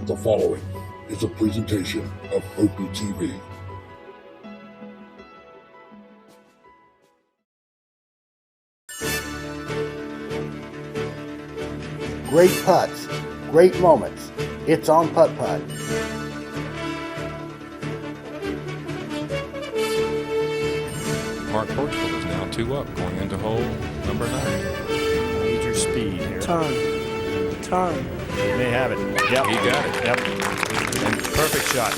The following is a presentation of Opie TV. Great putts, great moments. It's on Putt-Putt. Mark Portugal is now 2 up going into hole number 9. Major speed here. Turn. He may have it. Yep. He got it. Yep. And perfect shot.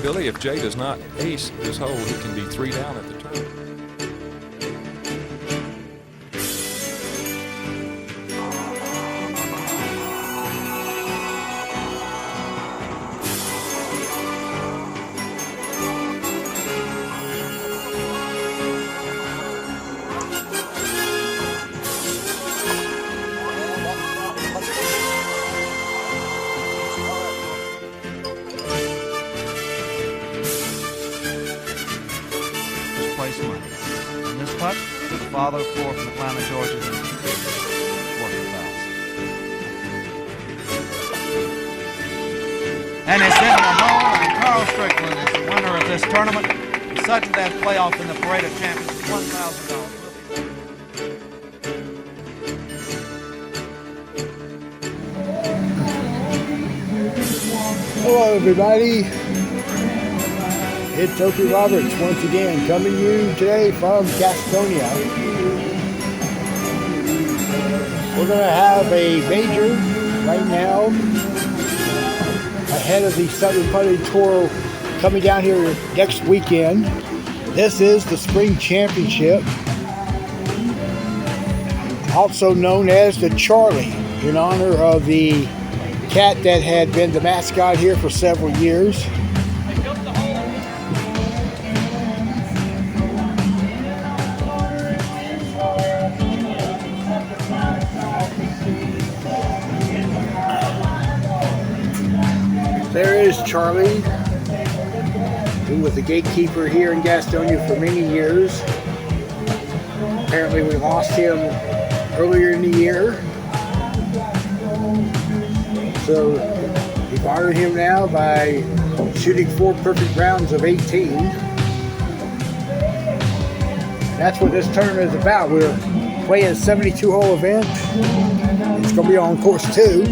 Billy, if Jay does not ace this hole, he can be 3 down at the turn. And this putt to the father of 4 from Atlanta, Georgia. And it's in the hole, and Carl Strickland is the winner of this tournament. He's such that playoff in the Parade of Champions, $1,000. Hello everybody, it's Opie Roberts once again coming to you today from Gastonia. We're going to have a major right now ahead of the Southern Putting Tour coming down here next weekend. This is the Spring Championship, also known as the Charlie, in honor of the cat that had been the mascot here for several years. There is Charlie, who was the gatekeeper here in Gastonia for many years. Apparently we lost him earlier in the year. So we've honored him now by shooting 4 perfect rounds of 18. That's what this tournament is about. We're playing a 72-hole event. It's going to be on course 2.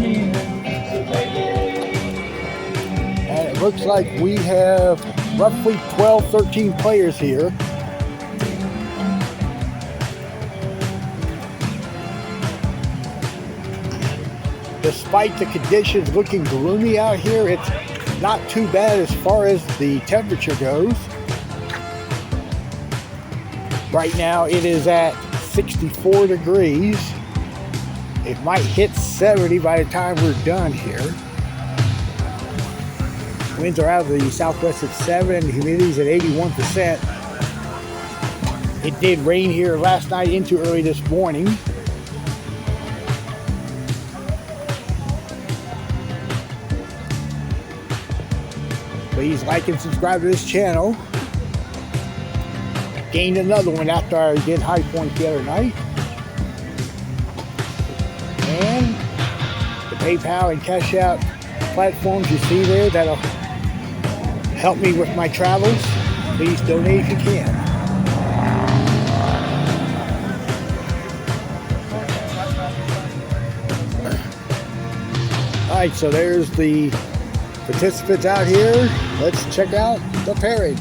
And it looks like we have roughly 12, 13 players here. Despite the conditions looking gloomy out here, it's not too bad as far as the temperature goes. Right now it is at 64 degrees. It might hit 70 by the time we're done here. Winds are out of the southwest at 7 and the humidity is at 81%. It did rain here last night into early this morning. Please like and subscribe to this channel. Gained another one after I did High Point the other night. And the PayPal and Cash App platforms you see there that'll help me with my travels. Please donate if you can. Alright, so there's the participants out here. Let's check out the pairings.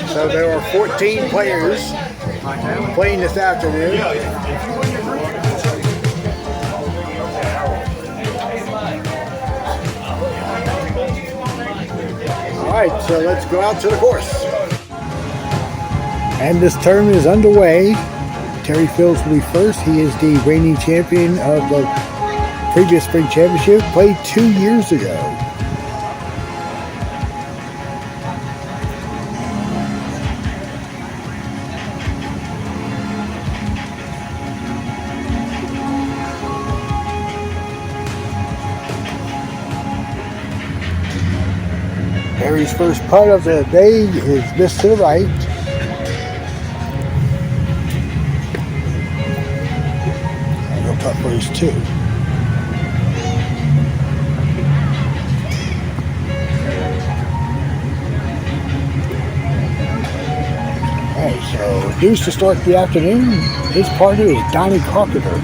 So there are 14 players playing this afternoon. Alright, so let's go out to the course. And this tournament is underway. Terry Fields will be first. He is the reigning champion of the previous Spring Championship, played 2 years ago. Terry's first putt of the day is missed to the right. putt for his 2. Alright, so deuce to start the afternoon. His partner is Donnie Carpenter.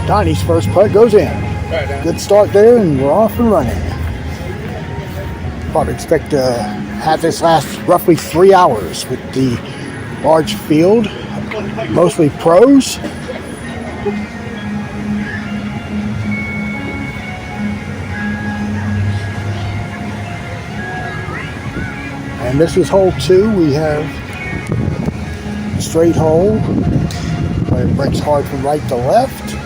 Donnie's first putt goes in. Good start there, and we're off and running. Probably expect to have this last roughly 3 hours with the large field, mostly pros. And this is hole 2. We have a straight hole where it breaks hard from right to left.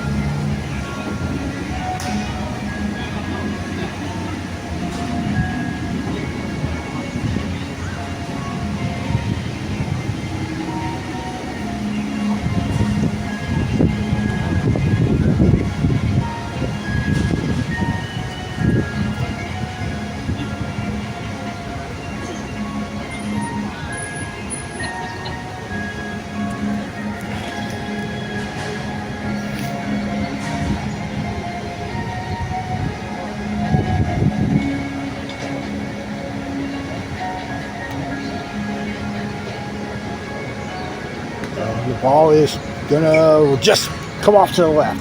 The ball is gonna just come off to the left.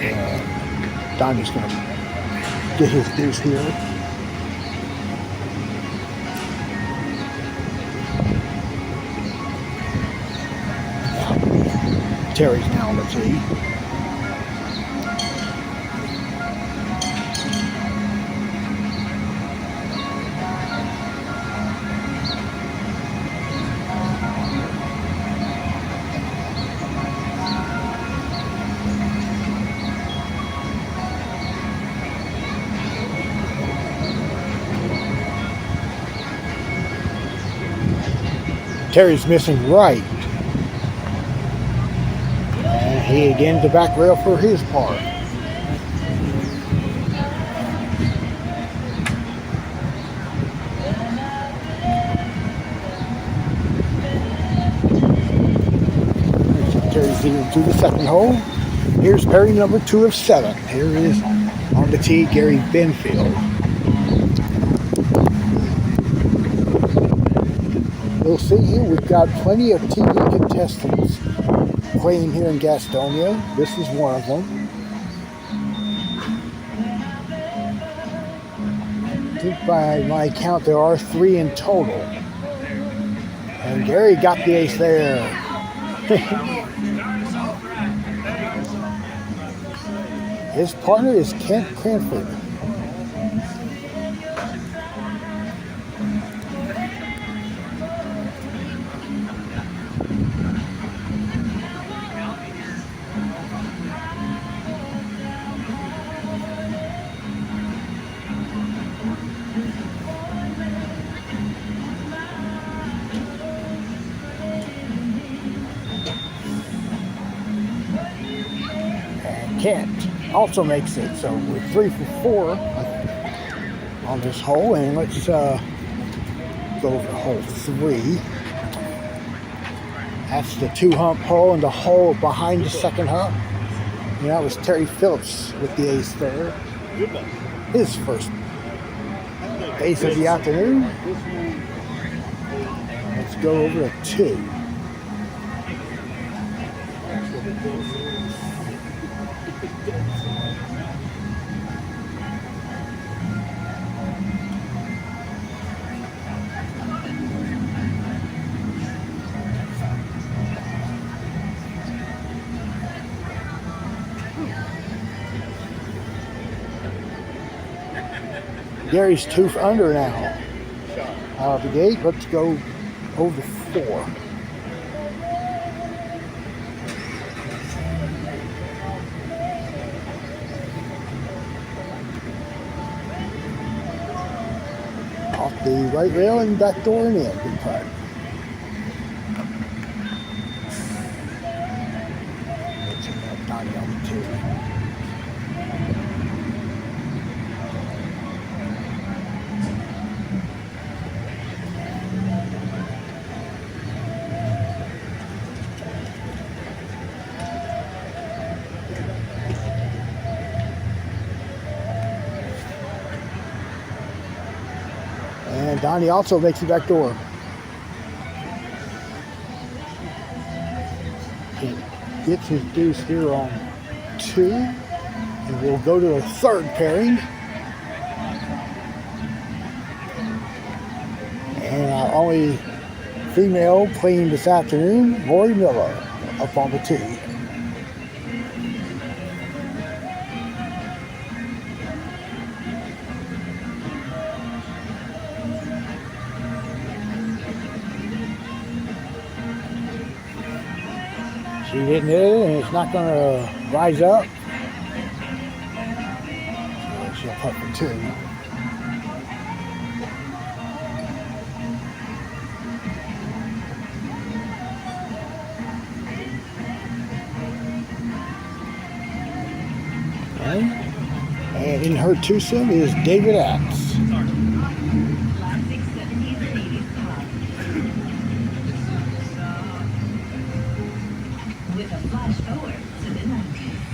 Donnie's gonna get his deuce here. Terry's now on the tee. Terry's missing right. And he again the back rail for his part. Terry's leading to the second hole. Here's Perry number 2 of 7. Here is on the tee Gary Benfield. You'll see here we've got plenty of TV contestants playing here in Gastonia. This is one of them. I think by my count there are 3 in total. And Gary got the ace there. His partner is Kent Cranford. Kent also makes it, so we're 3 for 4 on this hole, and let's go over hole 3. That's the 2-hump hole and the hole behind the second hump. And that was Terry Phillips with the ace there. His first ace of the afternoon. Let's go over to 2. Gary's 2 under now. Out of the gate, let's go over 4. Off the right rail and back door and in. Good putt. Donnie on the 2. And Donnie also makes the back door. He gets his deuce here on 2. And we'll go to a third pairing. And our only female playing this afternoon, Lori Miller, up on the tee. She didn't hit it, and it's not going to rise up. So she'll putt for 2. Okay. And in her twosome is David Axe. With a flash forward to the 90s.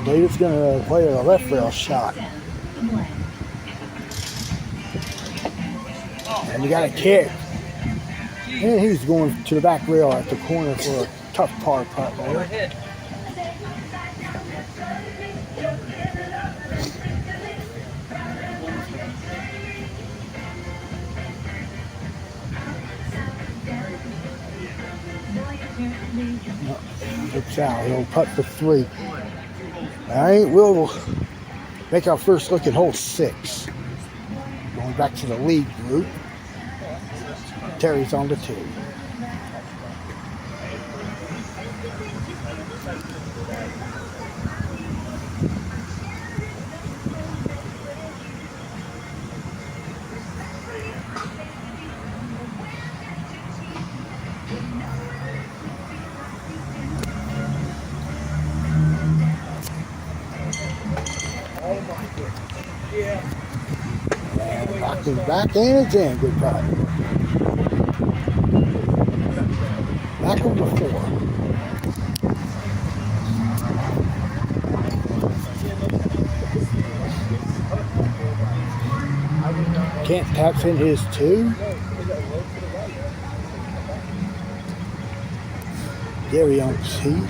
David's going to play a left rail shot. And you got a kick. And he's going to the back rail at the corner for a tough par putt there. Looks out. He'll putt for 3. All right, we'll make our first look at hole 6. Going back to the lead group. Terry's on the 2. And rocking back and it's in. Good putt. Back over 4. Kent taps in his 2. Gary on C.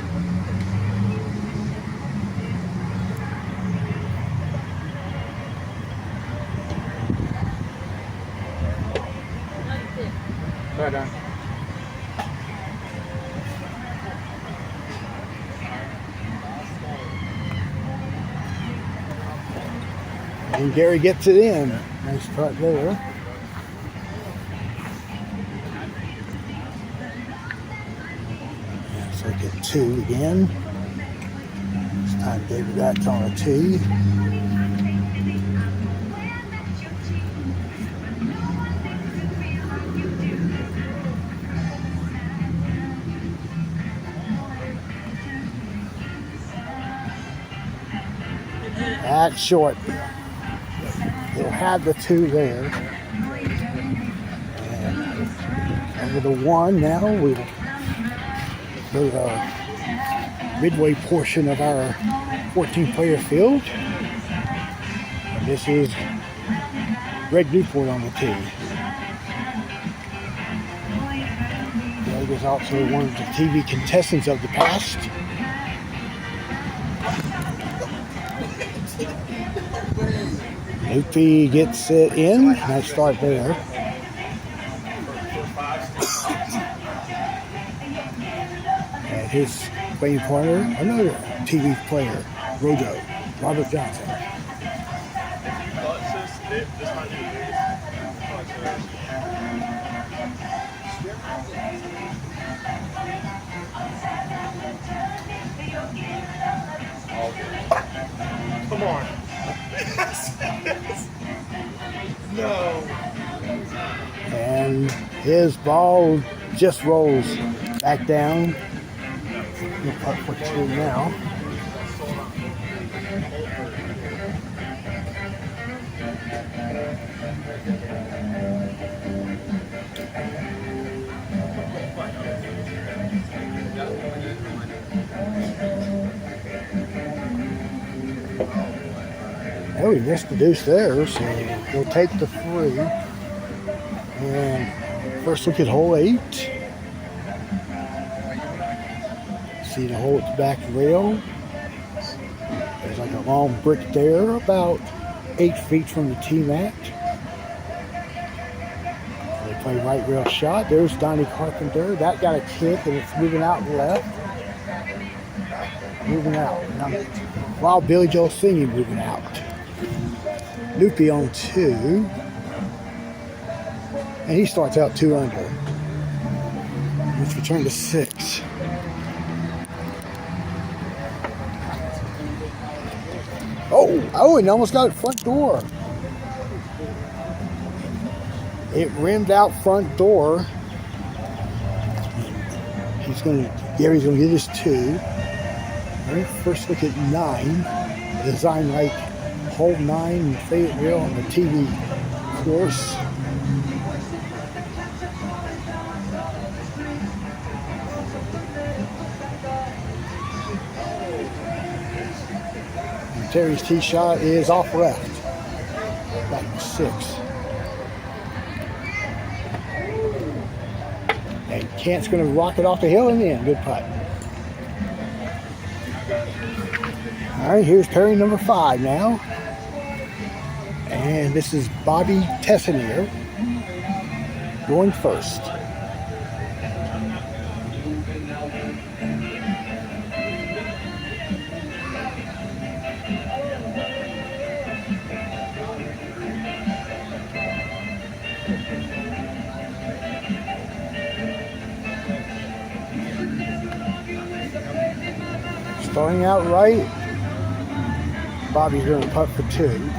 And Gary gets it in. Nice putt there. Let's look at 2 again. This time David that's on a tee. That's short. He'll have the 2 there. And over the 1 now, we'll go to the midway portion of our 14-player field. And this is Greg Newport on the tee. Greg is also one of the TV contestants of the past. Loopy gets it in. Nice start there. And his playing partner, another TV player, Rojo, Robert Johnson. Come on. No. And his ball just rolls back down. He'll putt for 2 now. Oh, he missed the deuce there, so we'll take the 3. And first look at hole 8. See the hole at the back rail. There's like a long brick there, about 8 feet from the tee mat. They play right rail shot. There's Donnie Carpenter. That got a kick, and it's moving out left. Moving out. Now, while Billy Joel singing, moving out. Loopy on 2. And he starts out 2 under. Let's return to 6. Oh, and almost got it front door. It rimmed out front door. Gary's gonna get his 2. All right, first look at 9. Design like hole 9 in Fayetteville on the TV course. And Terry's tee shot is off left. Back to 6. And Kent's going to rock it off the hill and in. Good putt. All right, here's Perry number 5 now. And this is Bobby Tessanier going first. Starting out right, Bobby's going to putt for 2.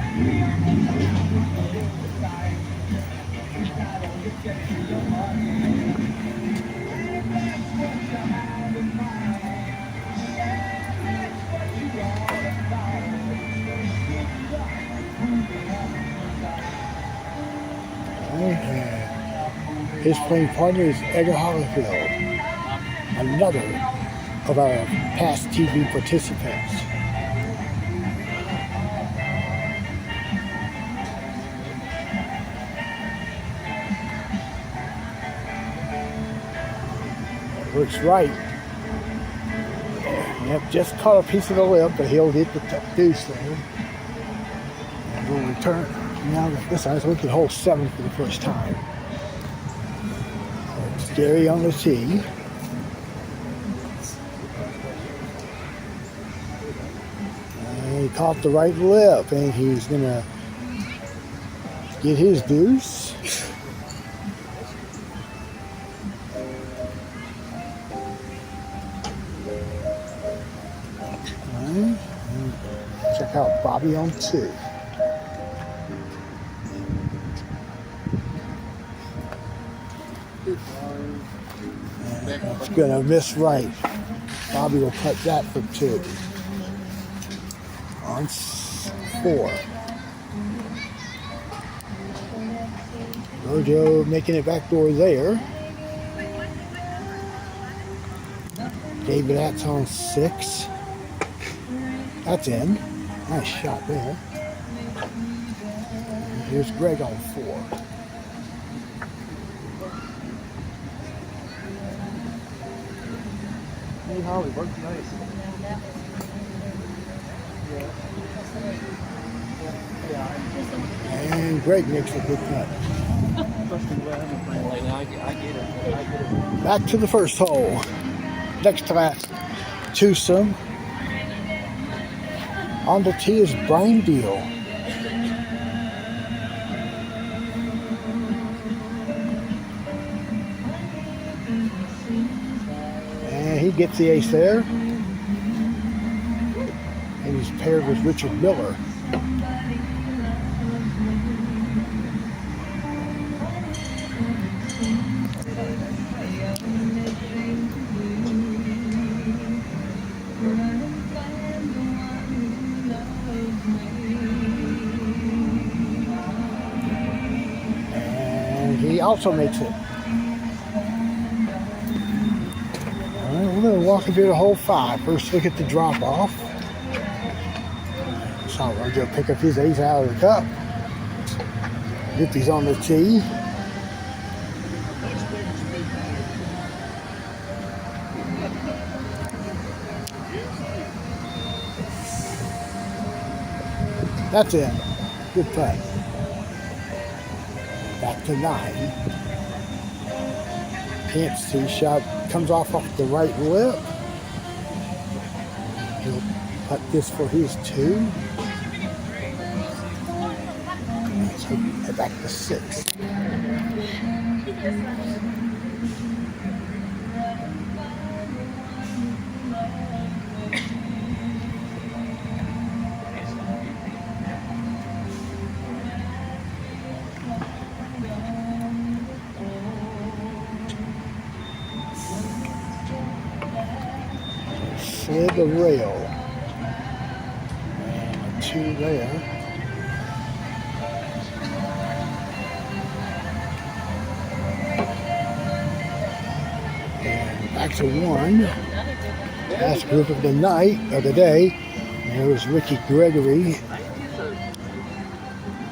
His playing partner is Edgar Hollifield, another of our past TV participants. Looks right. Yep, just caught a piece of the lip, but he'll hit the deuce there. And we'll return. Now this time, so we can hold 7 for the first time. It's Gary on the tee. And he caught the right lip, and he's gonna get his deuce. Check out Bobby on 2. It's gonna miss right. Bobby will cut that for 2. On 4. Rojo making it backdoor there. David Atz on 6. That's in. Nice shot there. Here's Greg on 4. Hey, Holly, worked nice. And Greg makes a good cut. Back to the first hole. Next to last, twosome. On the tee is Brian Deal. And he gets the ace there. And He's paired with Richard Miller. And he also makes it. All right, we're going to walk into the hole 5. First look at the drop off. So I'm going to go pick up his ace out of the cup. Lippy's on the tee. That's it. Good putt. Back to 9. Pants tee shot comes off the right lip. He'll putt this for his 2. So head back to 6. Slid the rail. And a 2 there. Back to 1. Last group of the night, of the day. And there's Ricky Gregory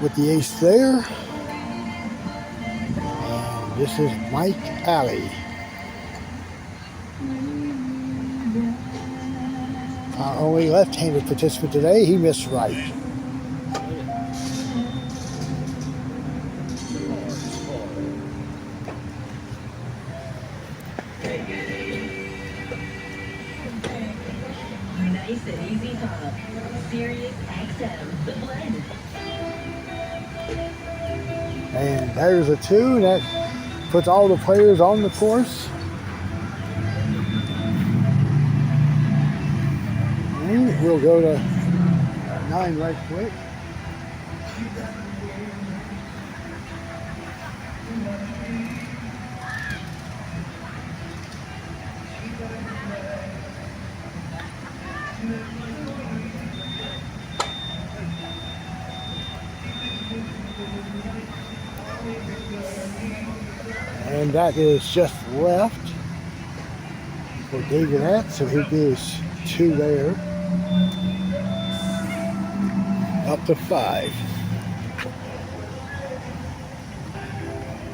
with the ace there. And this is Mike Alley. Our only left-handed participant today, he missed right. Nice and easy pop. Sirius XM, the blend. And there's a 2, and that puts all the players on the course. And we'll go to 9 right quick. And that is just left for David Att, so he gives 2 there. Up to 5.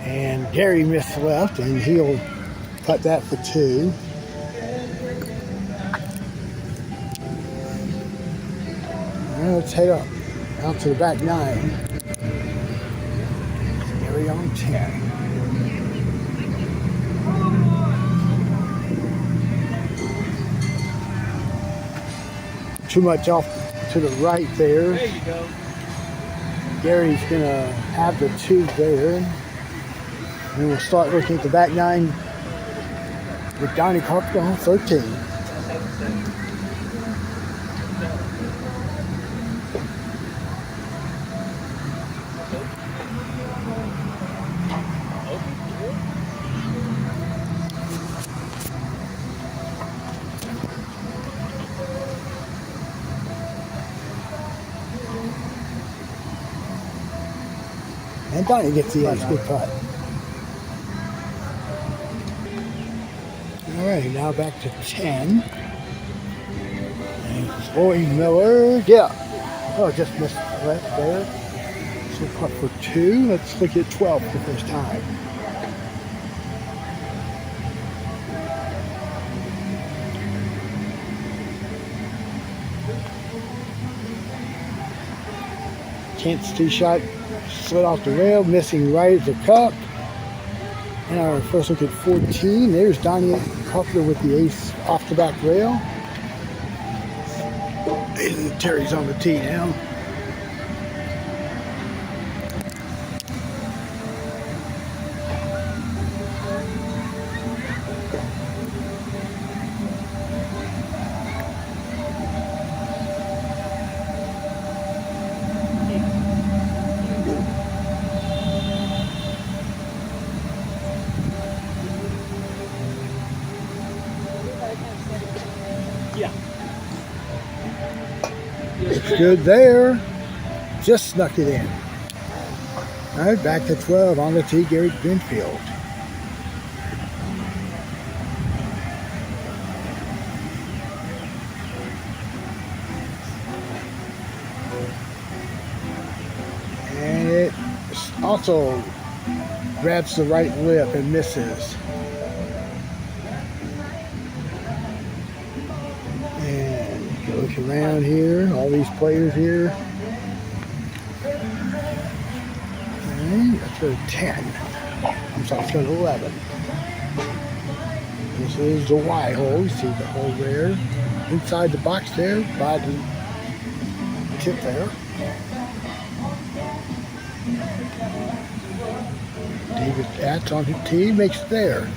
And Gary missed left, and he'll putt that for 2. And let's head up out to the back 9. Gary on 10. Too much off to the right there. There you go. Gary's gonna have the 2 there. And we'll start looking at the back 9 with Donnie Carpenter on 13. And Donnie gets the ace. Good putt. All right, now back to 10. And Floyd Miller. Yeah. Oh, just missed left there. So putt for 2. Let's look at 12 for the first time. Kent's tee shot slid off the rail, missing right at the cup. And our first look at 14. There's Donnie Carpenter with the ace off the back rail. And Terry's on the tee now. It's good there. Just snuck it in. All right, back to 12 on the tee, Gary Greenfield. And it also grabs the right lip and misses. And goes around here, all these players here. And let's go to 10. I'm sorry, let's go to 11. This is the Y hole. You see the hole there. Inside the box there, by the tip there. David Atz on his tee, makes it there.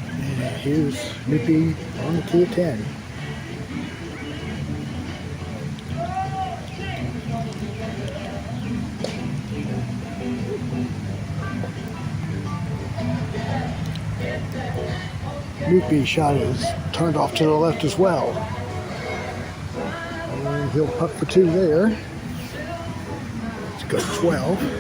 And here's Snoopy on the tee at 10. Snoopy shot is turned off to the left as well. And he'll putt for 2 there. Let's go 12.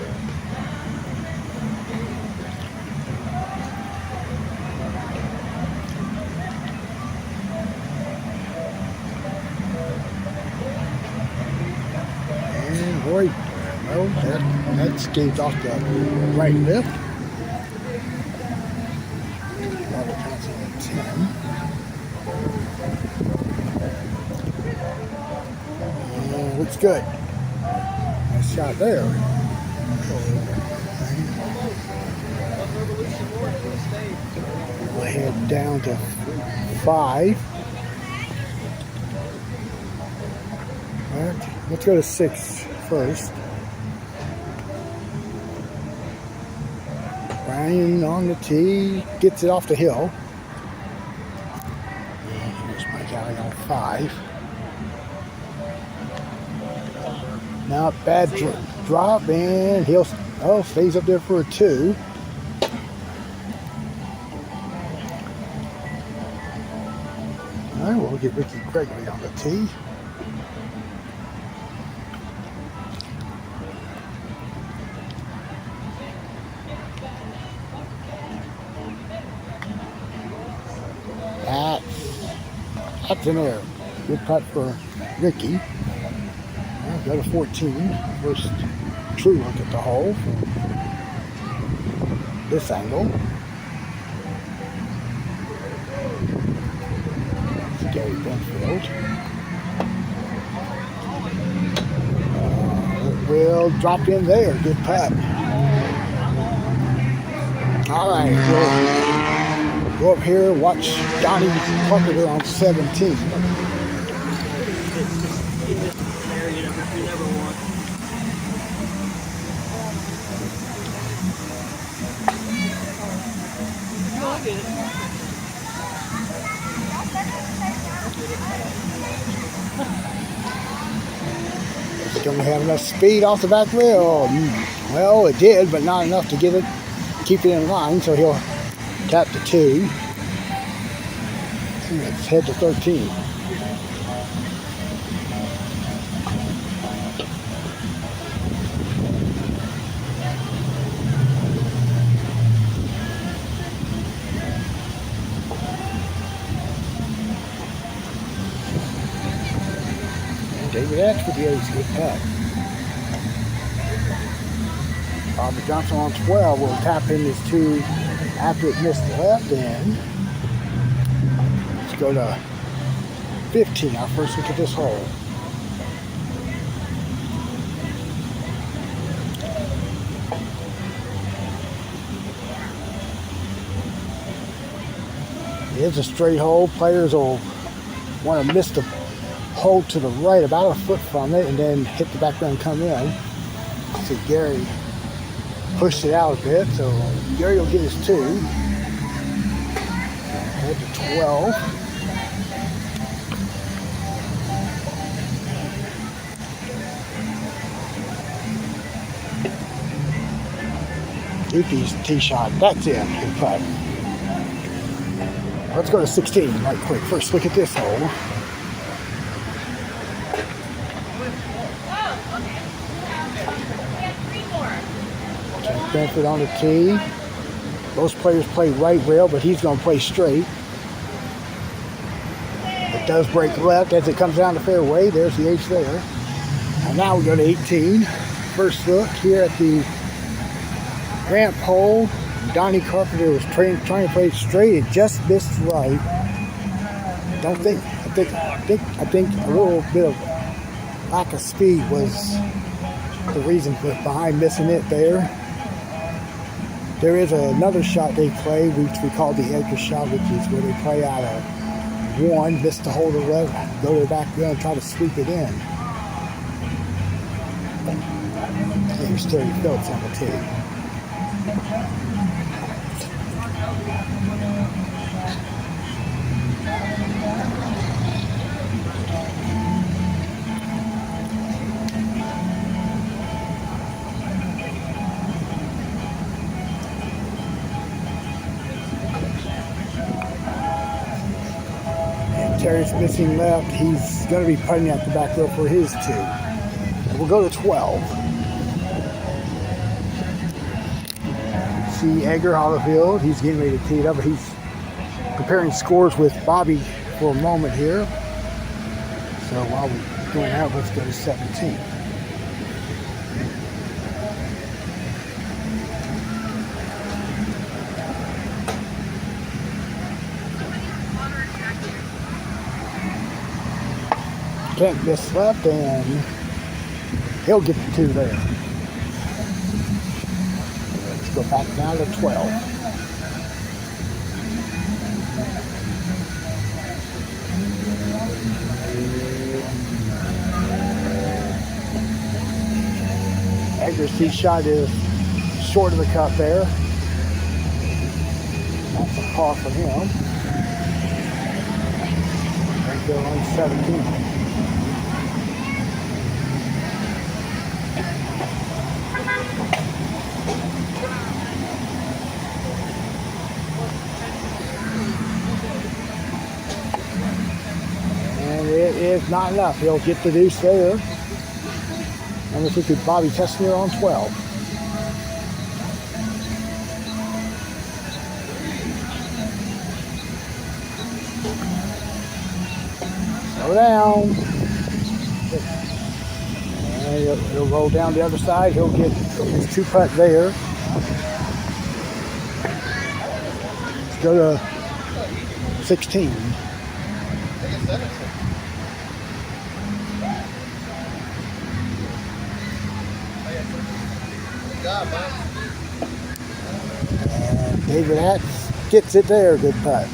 Boy, well, that skates off the right lip. Now the passing at 10. And looks good. Nice shot there. We'll head down to 5. All right, let's go to 6. First. Brian on the tee, gets it off the hill. And here's Mike Alley on 5. Now bad drop, and he'll stays up there for a 2. All right, we'll get Ricky Gregory on the tee. That's in there. Good putt for Ricky. I'll go to 14. First true look at the hole from this angle. It's Gary Benfield. Will drop in there. Good putt. All right. Go up here, watch Donnie Parker there on 17. It's going to have enough speed off the back rail. Well, it did, but not enough to get it, keep it in line, so he'll tap to 2. Let's head to 13. And David Atz with the ace, good putt. Bobby Johnson on 12 will tap in his 2 after it missed the left end. Let's go to 15. Our first look at this hole. It's a straight hole. Players will want to miss the hole to the right about a foot from it and then hit the back and come in. See Gary pushed it out a bit, so Gary will get his 2. Head to 12. Doopy's tee shot. That's in. Good putt. Let's go to 16 right quick. First look at this hole. Jack Benford on the tee. Most players play right rail, but he's going to play straight. It does break left as it comes down the fairway. There's the ace there. And now we go to 18. First look here at the ramp hole. Donnie Carpenter was trying to play it straight. It just missed right. I think a little bit of lack of speed was the reason behind missing it there. There is another shot they play, which we call the Edgar shot, which is where they play out of one, miss the hole to the left, go to the back wheel and try to sweep it in. Here's Terry Phillips on the tee. Terry's missing left. He's going to be putting at the back row for his two. And we'll go to 12. See Edgar Hollifield. He's getting ready to tee it up. He's comparing scores with Bobby for a moment here. So while we're going out, let's go to 17. Can't miss left, and he'll get the two there. Let's go back down to 12. Edgar's tee shot is short of the cup there. That's a par for him. There we go on 17. It is not enough. He'll get the deuce there. And if we could Bobby Tessner on 12. Slow down. And he'll roll down the other side. He'll get his two putt there. Let's go to 16. And David Hatch gets it there, good putt.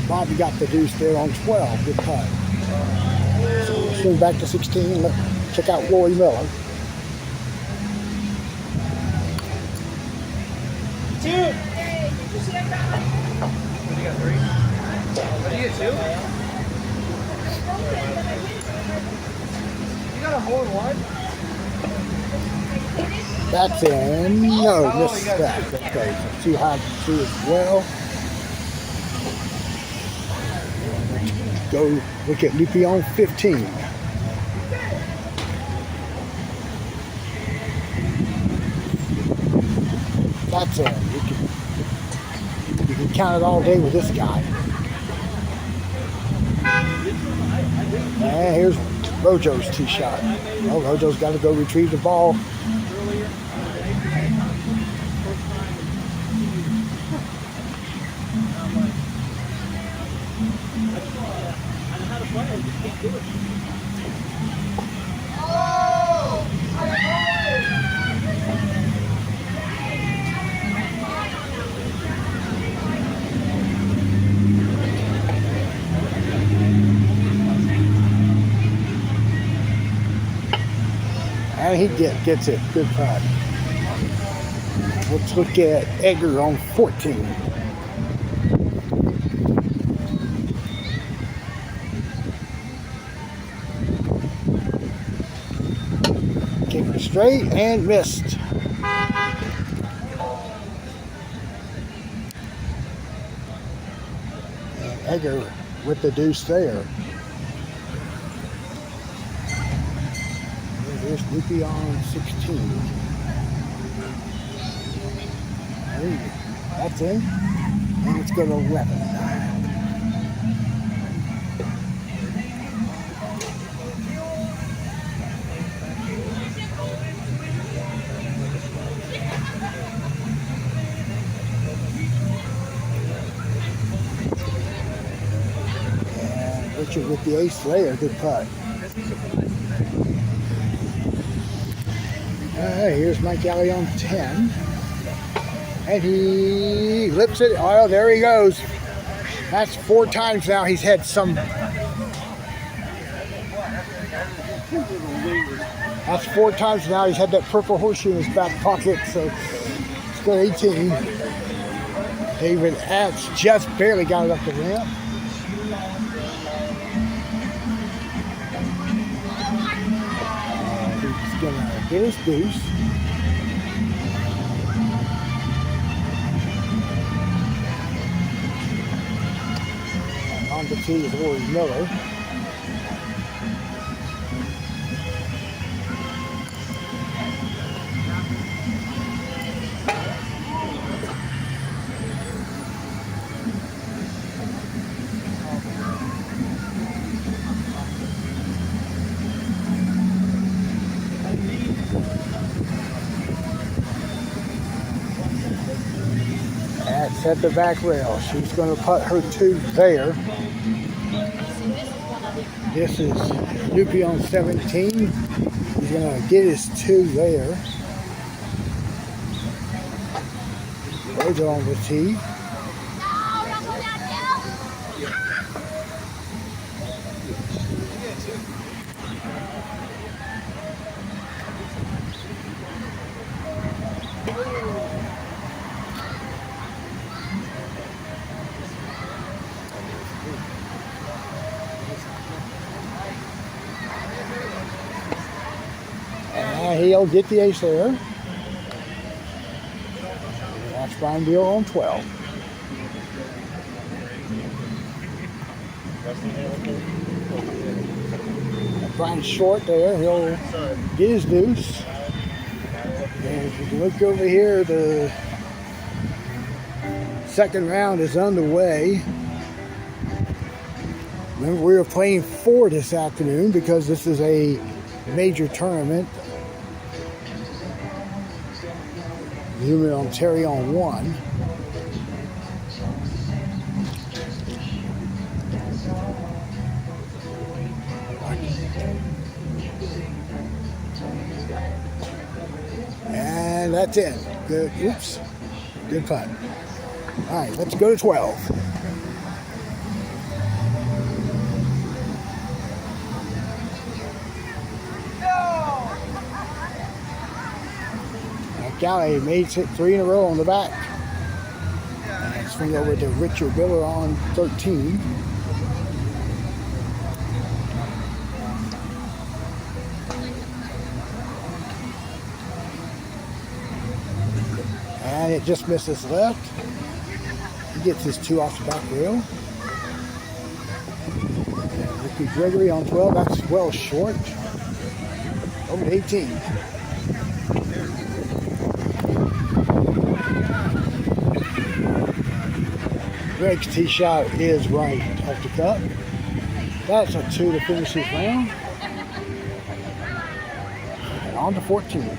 Bobby got the deuce there on 12, good putt. So we'll swing back to 16, let's check out Rory Miller. Two. What do you got, three? What do you get, two? You got a hole in one? That's in. No, missed that. Okay, so too high to two as well. Go look at Loopy on 15. That's in. You can count it all day with this guy. And here's Rojo's tee shot. Well, Rojo's got to go retrieve the ball. And he gets it. Good putt. Let's look at Edgar on 14. Kicked it straight and missed. And Edgar with the deuce there. Here's Lupi on 16. That's in. And let's go to 11. And Richard with the ace there. Good putt. Here's Mike Alley on 10. And he lips it. Oh, there he goes. That's 4 times now he's had some. That's 4 times now he's had that purple horseshoe in his back pocket. So let's go 18. David Atz just barely got it up the ramp. And he's going to get his boost. On the tee is Rory Miller. That's at the back rail. She's going to putt her 2 there. This is Lupi on 17. He's going to get his 2 there. Rojo on the tee. He'll get the ace there. That's Brian Beal on 12. Brian short there. He'll get his deuce. And if you can look over here, the second round is underway. Remember, we were playing 4 this afternoon because this is a major tournament. Human on Terry on 1. And that's it. Good. Oops. Good putt. All right, let's go to 12. Galley made it 3 in a row on the back. And swing over to Richard Miller on 13. And it just misses left. He gets his 2 off the back rail. And Ricky Gregory on 12. That's well short. Over to 18. Greg's tee shot is right off the cup. That's a 2 to finish his round. And on to 14.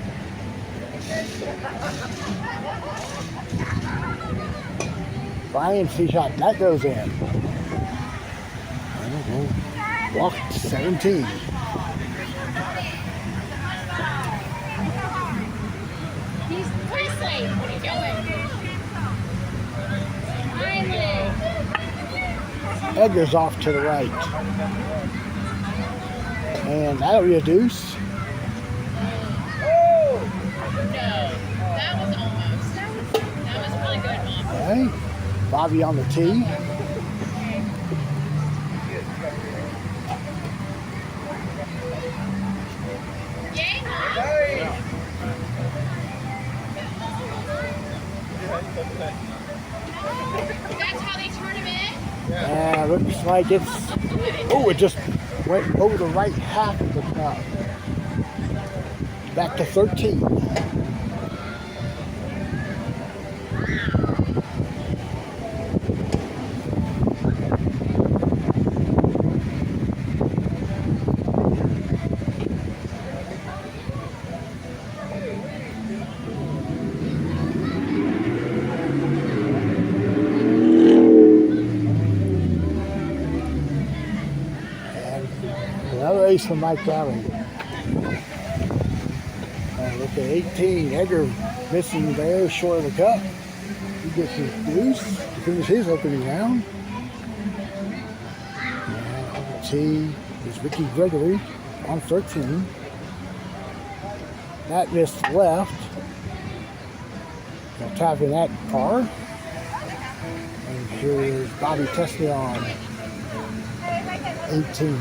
Brian's tee shot, that goes in. Walk 17. He's Presley. What are you doing? Edgar's off to the right. And that'll be a deuce. Oh! No. That was almost. That was really good, Mom. Okay. Bobby on the tee. Yay, Mom? That's how they turn him in? Looks like it's, oh, it just went over the right half of the cup. back to 13. Another ace from Mike Alley. Look at 18. Edgar missing there, short of the cup. He gets his deuce to finish his opening round. And on the tee is Ricky Gregory on 13. That missed left. Now tapping that par. And here's Bobby Tesla on 18.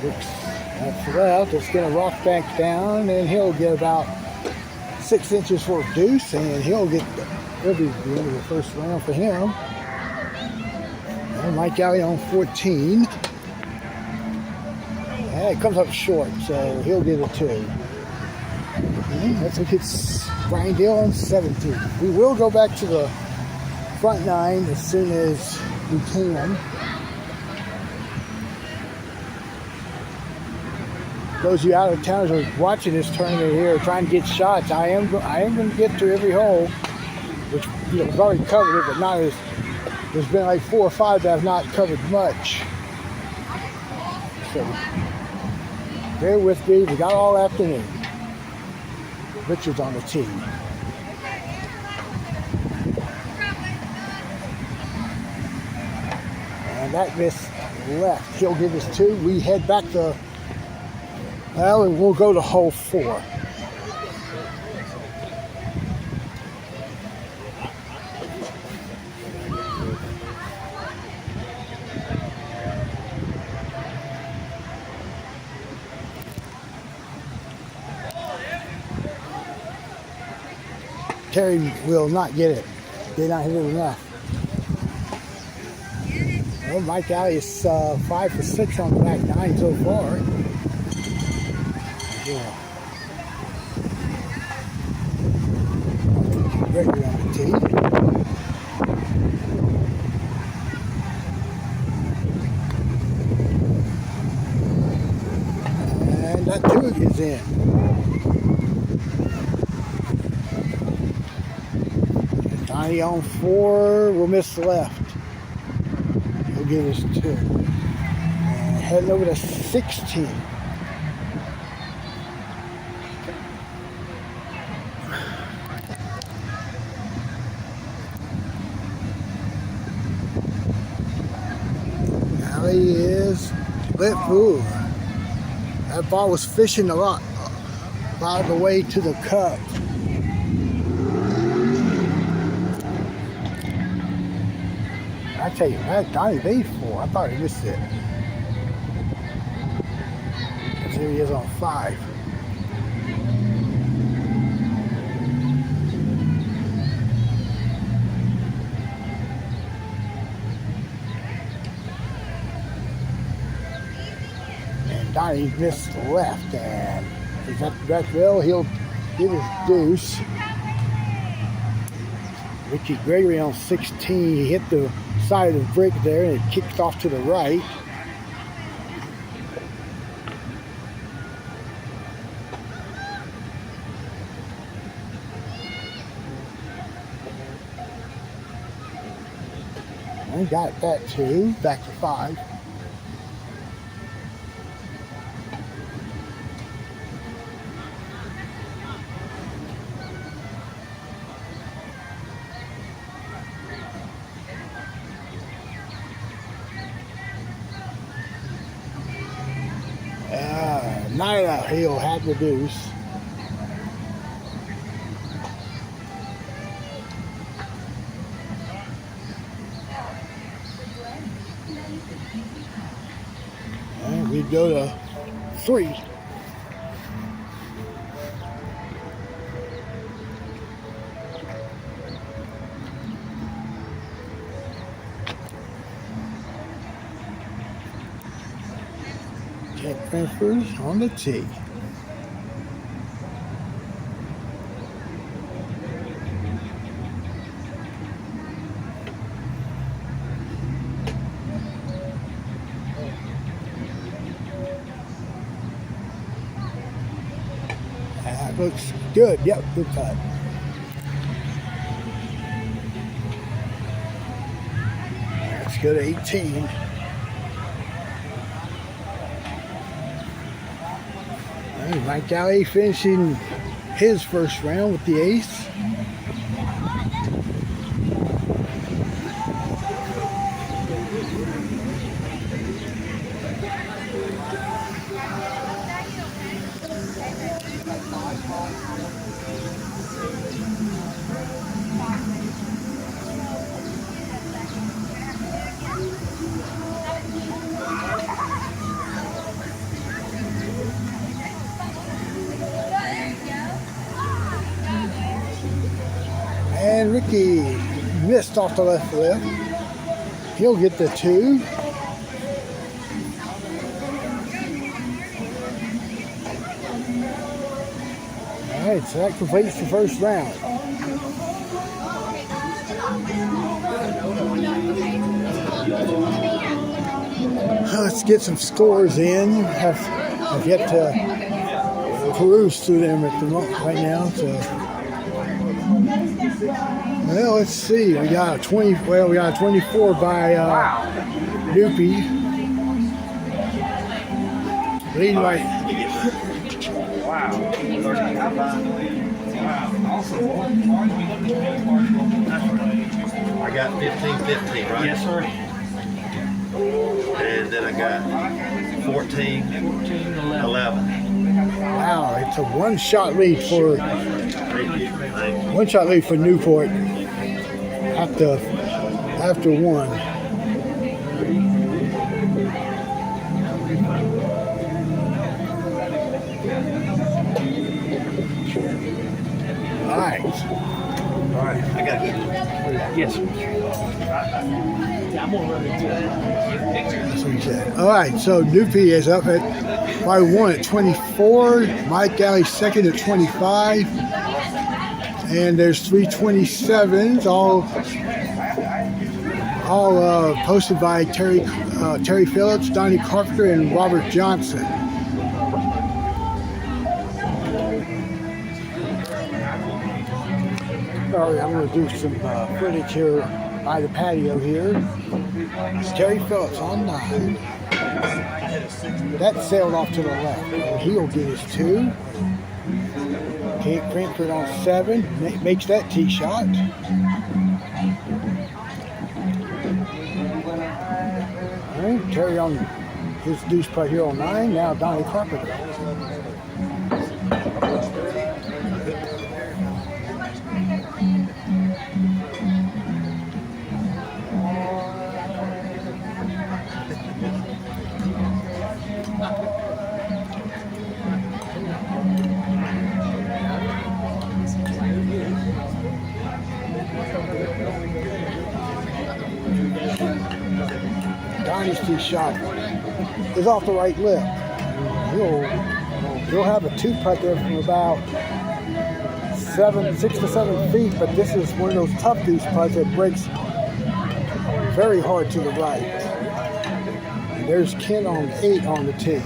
That's left. It's going to rock back down, and he'll get about 6 inches for a deuce, and it'll be the end of the first round for him. And Mike Alley on 14. And it comes up short, so he'll get a 2. And that's what hits Brian Dale on 17. We will go back to the front 9 as soon as we can. Those of you out of towners who are watching this tournament here, trying to get shots, I am going to get to every hole, which we've already covered it, but not as there's been like 4 or 5 that I've not covered much. So bear with me. We got all afternoon. Richard's on the tee. And that missed left. He'll give us 2. We head back to. Well, we'll go to hole 4. Terry will not get it. Did not hit it enough. Well, Mike Alley is 5 for 6 on the back 9 so far. Yeah. Gregory on the tee. And that 2 is in. And Donnie on 4 will miss the left. He'll give us 2. And heading over to 16. He is lit. Ooh, that ball was fishing a lot of the way to the cup. I tell you, that Donnie made 4. I thought he missed it. Because here he is on 5. Donnie missed left, and he's at the back rail. He'll get his deuce. Ricky Gregory on 16. He hit the side of the brick there, and it kicked off to the right. And got that too. Back to 5. Nyla, he'll have the deuce. And we go to 3. transfers on the tee. That looks good. Yep, good putt. Let's go to 18. And Mike Galley finishing his first round with the ace. And Ricky missed off the left lip. He'll get the 2. All right, so that completes the first round. Let's get some scores in. I've yet to peruse through them at the moment right now. So, well, let's see. We got a 20. Well, we got a 24 by Doopy. Leading by. Wow. I got 15-15, right? Yes, sir. And then I got 14-11. Wow, it's a one-shot lead for Newport after one. All right. All right, I got it. Yes. I'm gonna run into That's what he said. All right, so Doopy is up by 1 at 24. Mike Galley second at 25. And there's 3 27s, all posted by Terry Phillips, Donnie Carpenter, and Robert Johnson. All right, I'm going to do some footage here by the patio here. It's Terry Phillips on 9. That sailed off to the left. He'll get his 2. Kate Cranford on 7. Makes that tee shot. All right, Terry on his deuce putt here on 9. Now Donnie Carpenter. Donnie's tee shot is off the right lip. He'll have a 2 putt there from about 6 to 7 feet, but this is one of those tough deuce putts that breaks very hard to the right. And there's Ken on 8 on the tee.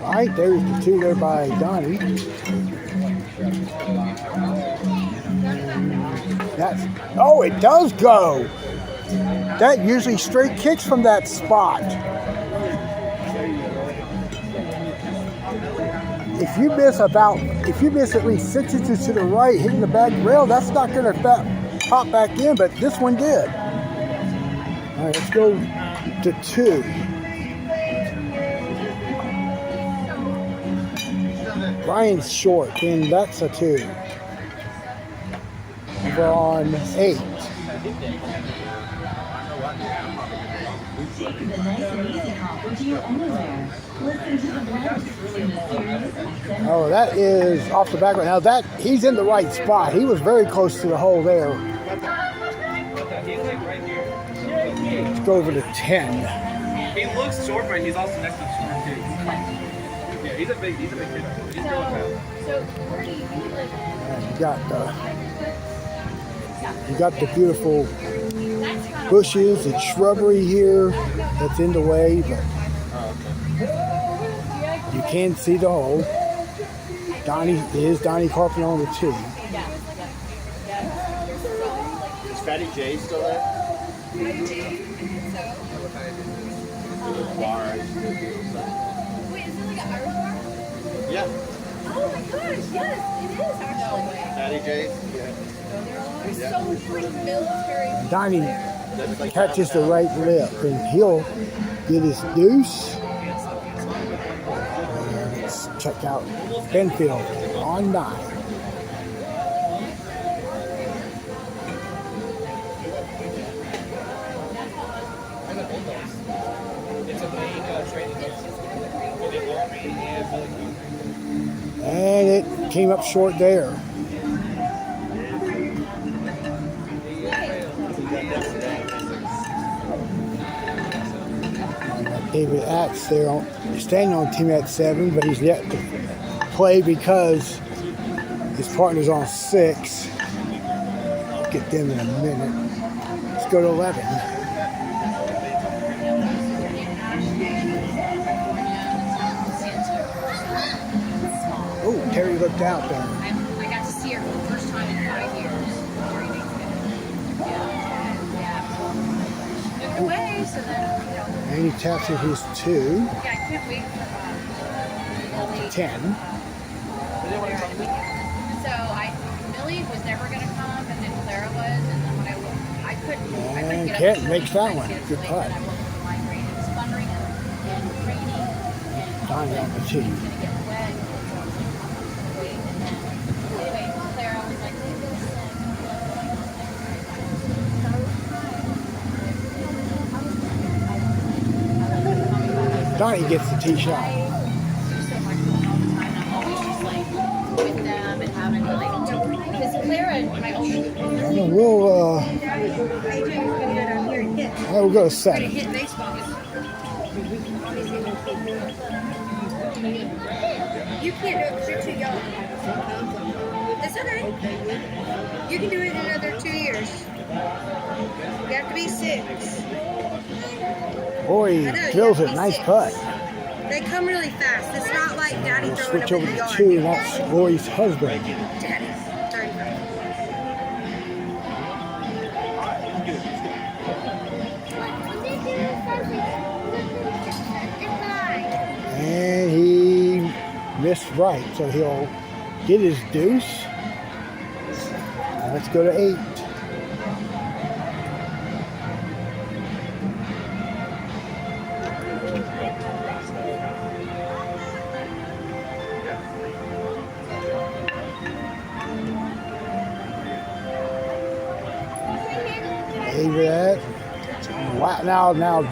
All right, there's the 2 there by Donnie. Oh, it does go. That usually straight kicks from that spot. If you miss at least 6 inches to the right, hitting the back rail, that's not going to pop back in, but this one did. All right, let's go to 2. Brian's short, and that's a 2. We're on 8. The nice and easy hop with you anywhere. Listen to the blend in the Sirius XM. Oh, that is off the back right now. He's in the right spot. He was very close to the hole there. like right here. Let's go over to 10. He looks short, but he's also next to short too. Yeah, he's a big kid. He's going fast. So where do you live? And you got the beautiful bushes and shrubbery here that's in the way, but you can see the hole. Donnie Carpenter on the tee. Is Fatty J still there? Bar. Wait, is it like an Irish bar? Yeah. Oh my gosh, yes, it is actually. Fatty J? Yeah. There's so much like military. Donnie That's like catches the right lip and he'll get his deuce. Let's check out Benfield on 9. And it came up short there. David Axe there standing on team at 7, but he's yet to play because his partner's on 6. I'll get them in a minute. Let's go to 11. Oh, Terry looked out there. I got to see her for the first time in 5 years. Moved away, so then, And he taps at his 2. yeah, I can't wait for 10. So Millie was never going to come, and then Clara was, and then when I couldn't And get Kent up. makes that one. Good putt. And I worked with the library, and it was thundering and raining, and Donnie on the it was tee. going to get wet. And then, anyway, Clara was like, "Leave this." Donnie gets the tee shot. I do so much with them all the time, and I'm always just like with them and having to like, because Clara, my older And we'll go to 7. hit baseball. You can't do it because you're too young. That's okay. You can do it in another 2 years. You have to be 6. Boy, he drills it. Nice putt. They come really fast. It's not like Daddy We'll throwing switch them over in the to yard. 2, and that's Lori's husband. Daddy, 35. And he missed right, so he'll get his deuce. Let's go to 8. Over that. Wow, now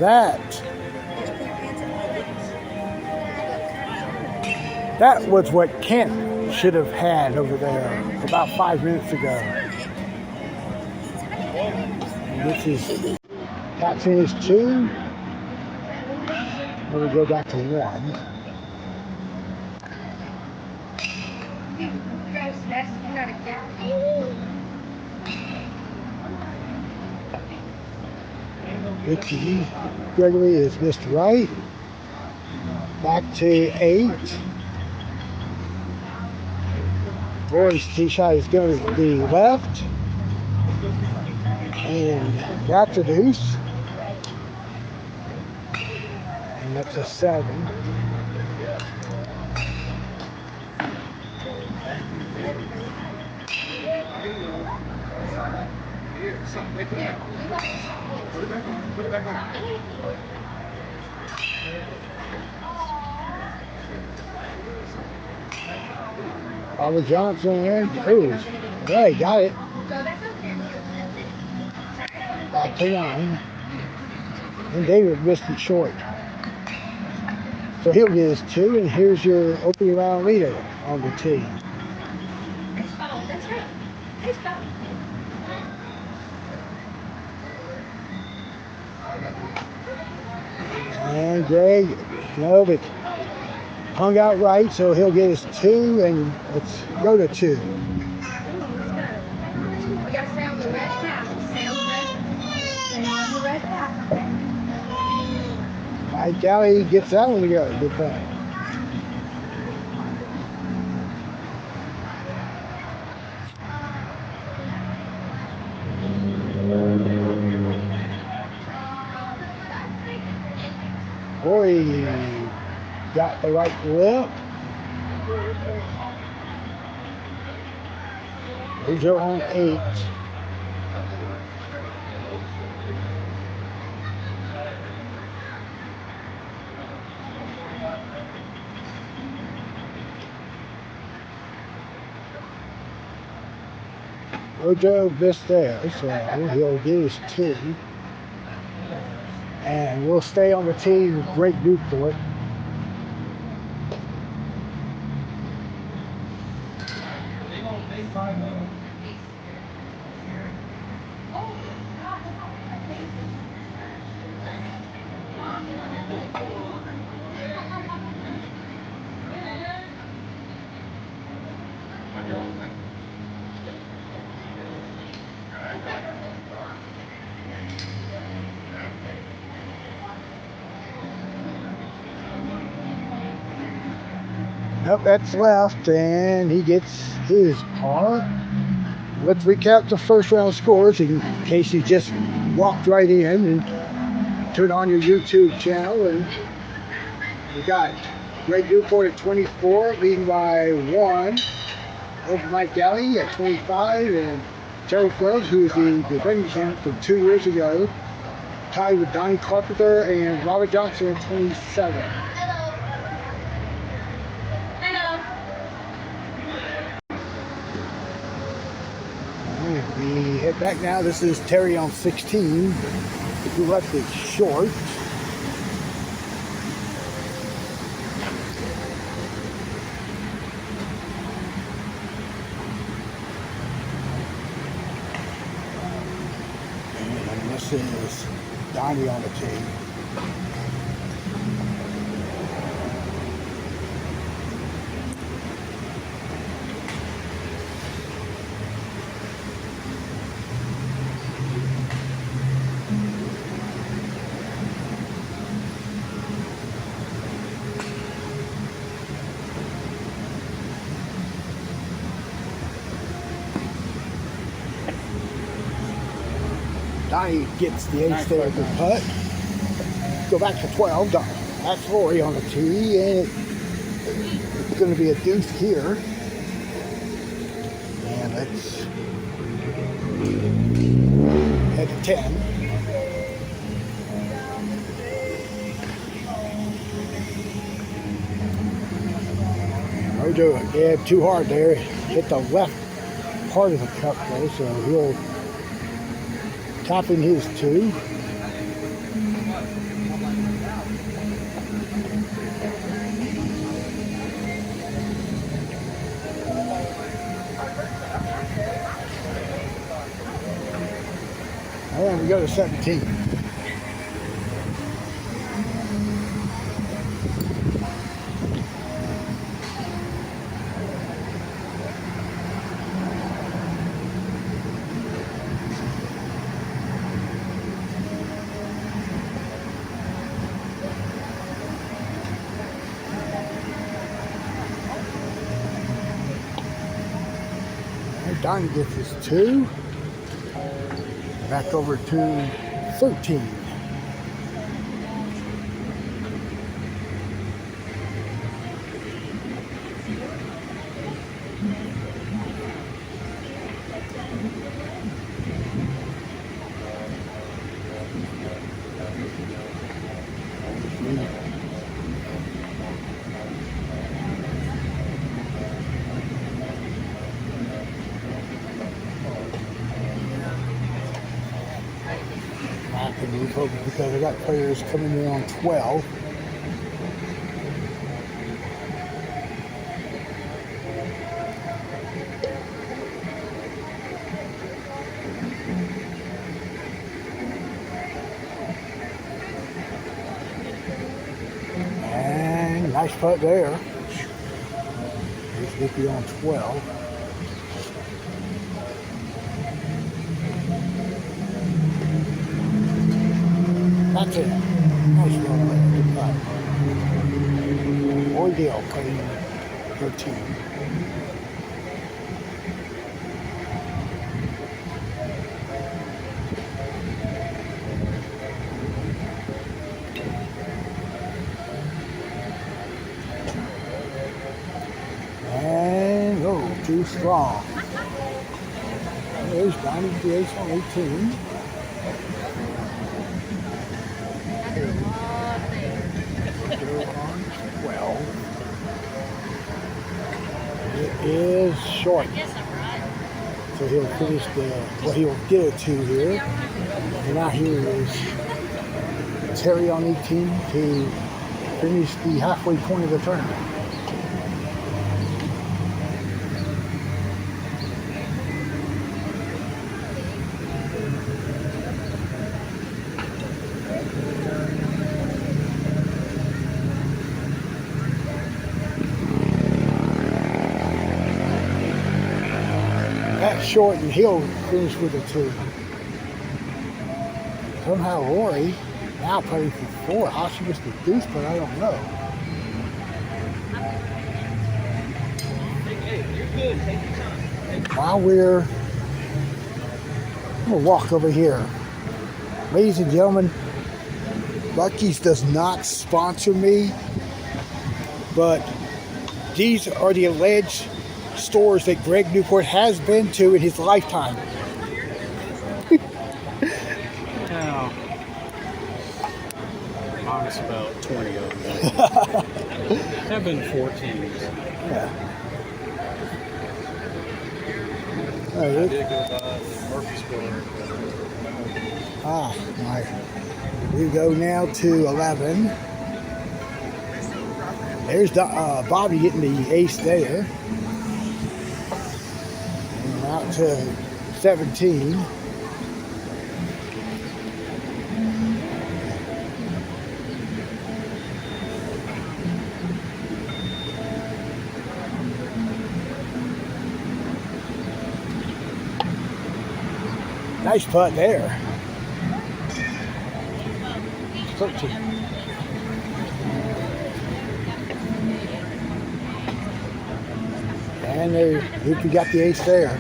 that was what Kent should have had over there about 5 minutes ago. This is taps in his 2. We'll go back to 1. Ricky Gregory is missed right. Back to 8. Roy's tee shot is going to the left. And that's a deuce. And that's a 7. Robert Johnson and Cruz. Yeah, he got it. Back to 9. And David missed it short. So he'll get his 2, and here's your opening round leader on the tee. And Greg, no, but hung out right, so he'll get his 2, and let's go to 2. We gotta stay on the red path. Stay on the red. Stay on the red path. Mike Galley gets that one to go. Good play. Boy, got the right lip. Mojo on 8. Mojo missed there, so he'll get his 2. And we'll stay on the tee with Great Newport. Nope, that's left, and he gets his par. Let's recap the first round scores in case you just walked right in and turn on your YouTube channel. And we got Greg Newport at 24, leading by 1 over Mike Galley at 25, and Terry Flores, who is the defending champ from 2 years ago, tied with Donnie Carpenter and Robert Johnson at 27. We head back now. This is Terry on 16, who left it short. And this is Donnie on the tee. Donnie gets the ace there with the putt. Go back to 12. That's Rory on the tee, and it's going to be a deuce here. And let's head to 10. Mojo, yeah, too hard there. Hit the left part of the cup though, so he'll topping his 2. And we go to 17. Donnie gets his 2. Back over to 13. Because I got players coming in on 12. Nice putt there. Here's Vicky on 12. That's it. Nice one there. Good putt. Ordeal cutting 13. And too strong. There's Donnie the ace on 18. On 12. It is short. So he'll finish he'll get it to here. And out here is Terry on 18 to finish the halfway point of the tournament. That's short and he'll finish with a 2. Somehow Rory now putting for 4. How she missed the deuce, but I don't know. While we're going to walk over here. Ladies and gentlemen, Lucky's does not sponsor me, but these are the alleged stores that Greg Newport has been to in his lifetime. Now, honest about 20 of them. Have been 14. Yeah. I did go by Murfreesboro. Right. We go now to 11. There's Bobby getting the ace there. And out to 17. Nice putt there. 13. And there, Luke got the ace there.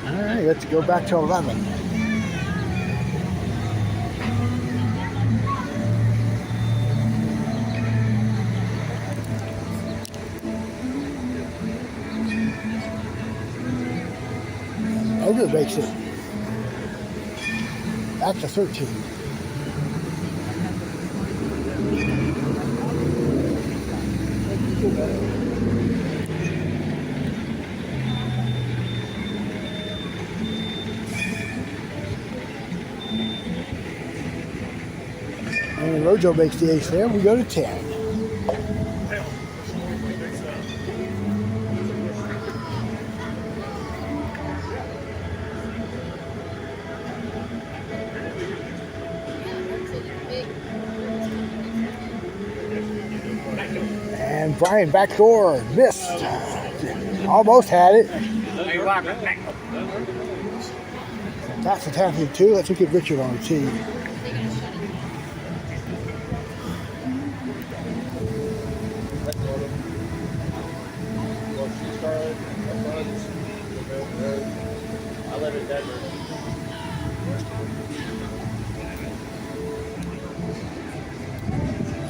All right, let's go back to 11. Over makes it. Back to 13. And Rojo makes the ace there. We go to 10. And Brian backdoor missed. Almost had it. That's attacking 2. Let's look at Richard on the tee.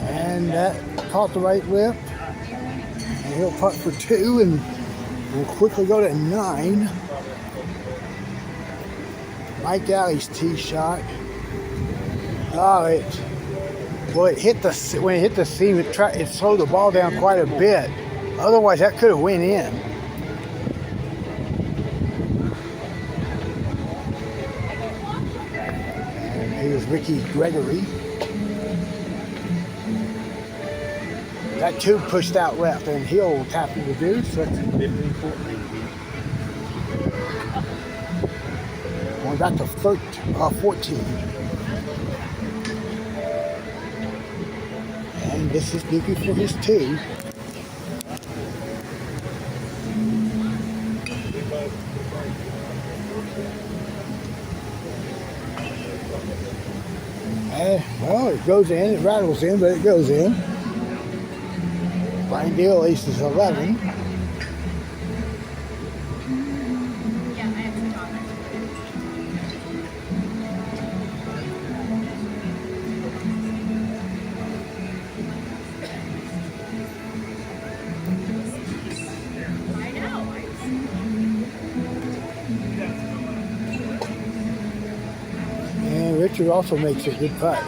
And that caught the right lip. And he'll putt for 2 and we'll quickly go to 9. Mike Alley's tee shot. Oh, it hit the when it hit the seam. It slowed the ball down quite a bit. Otherwise, that could have went in. And here's Ricky Gregory. That 2 pushed out left, and he'll tap the deuce. So that's 15-14. Going back to 14. And this is Dookie for his 2. Well, it goes in, it rattles in, but it goes in. Fine deal, ace is 11. And Richard also makes a good putt.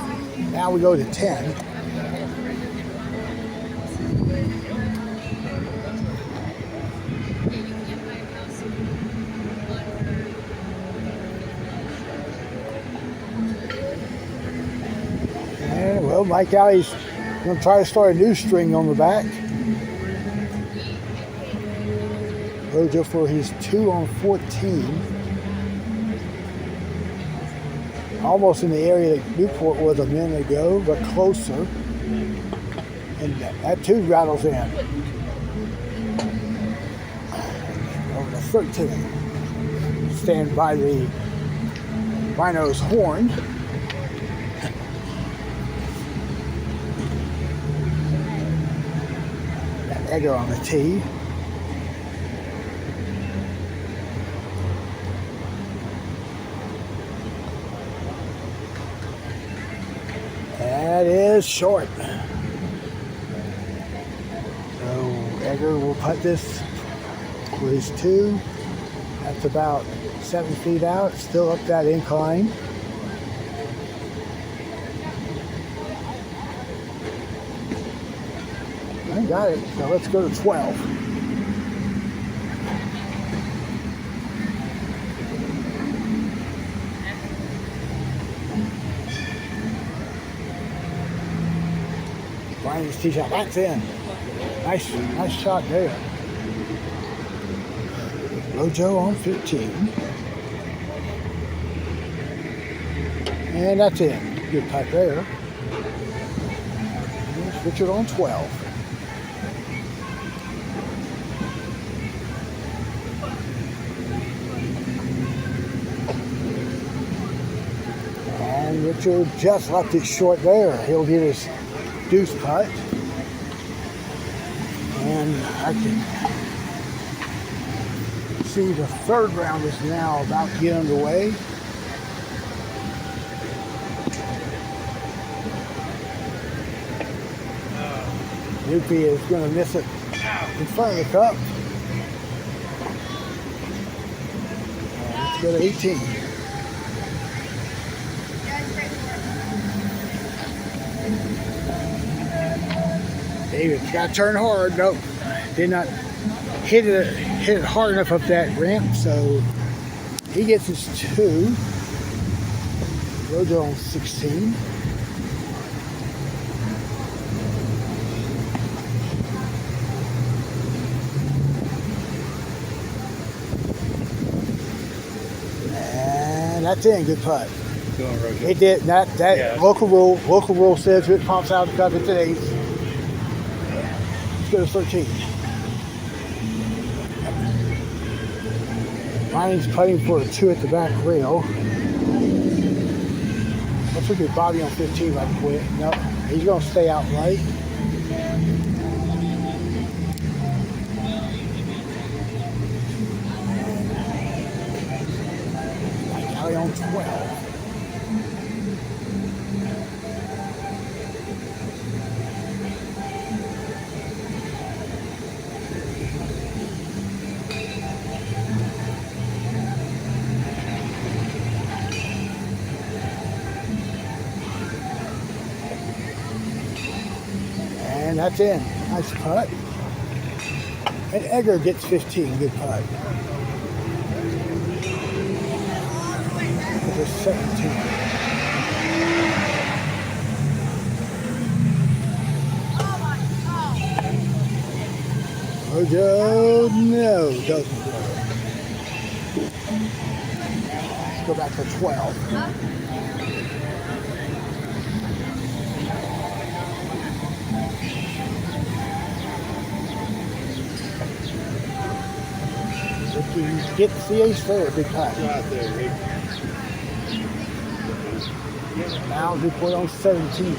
Now we go to 10. And well, Mike Alley's going to try to start a new string on the back. Rojo for his 2 on 14. Almost in the area that Newport was a minute ago, but closer. And that 2 rattles in. Over to 13. Stand by the Rhino's horn. Got Edgar on the tee. That is short. So Edgar will putt this for his 2. That's about 7 feet out, still up that incline. I got it. So let's go to 12. Finds his tee shot. That's in. Nice shot there. Rojo on 15. And that's in. Good putt there. Here's Richard on 12. And Richard just left it short there. He'll get his deuce putt. And I can see the 3rd round is now about to get underway. Newpie is going to miss it in front of the cup. And let's go to 18. David's got to turn hard. Nope, did not hit it hard enough up that ramp, so he gets his 2. Rojo on 16. And that's in. Good putt. It did not. That local rule says if it pops out the cup, it's an 8. Let's go to 13. Ryan's putting for a 2 at the back rail. Let's look at Bobby on 15 right quick. Nope, he's going to stay out right. Alley on 12. And that's in. Nice putt. And Edgar gets 15. Good putt. For 17. Rojo, no, doesn't go. Let's go back to 12. gets the ace there, big putt. Now we put on 17.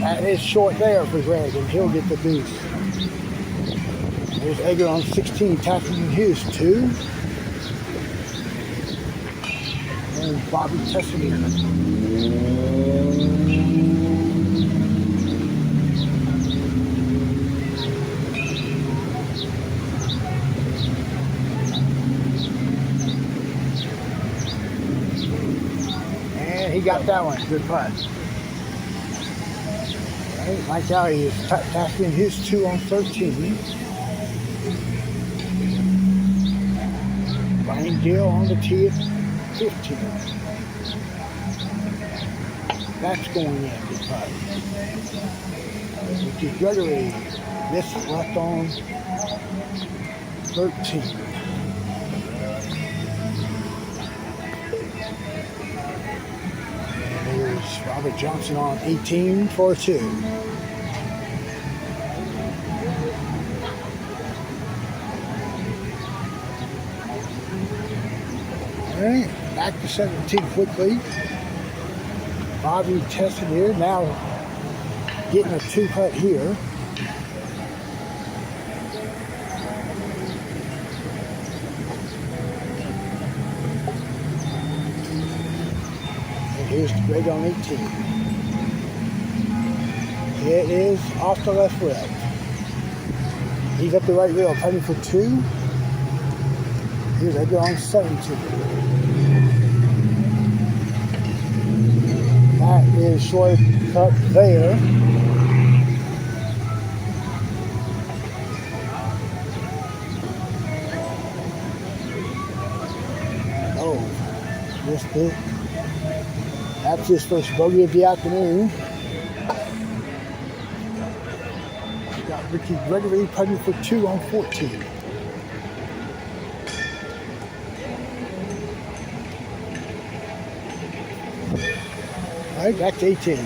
That is short there for Greg, and he'll get the deuce. There's Edgar on 16, tackling his 2. And Bobby Tessanier. And he got that one. Good putt. Right, Mike Alley is tackling his 2 on 13. Brian Gill on the tee at 15. That's going in, good putt. Ricky Gregory, this left on 13. And there's Robert Johnson on 18 for 2. All right, back to 17 quickly. Bobby Tessanier now getting a 2-putt here. And here's Greg on 18. It is off the left rail. He's up the right rail, putting for 2. Here's Edgar on 17. That is short cut there. Oh, missed it. That's his first bogey of the afternoon. We got Ricky Gregory putting for 2 on 14. All right, back to 18.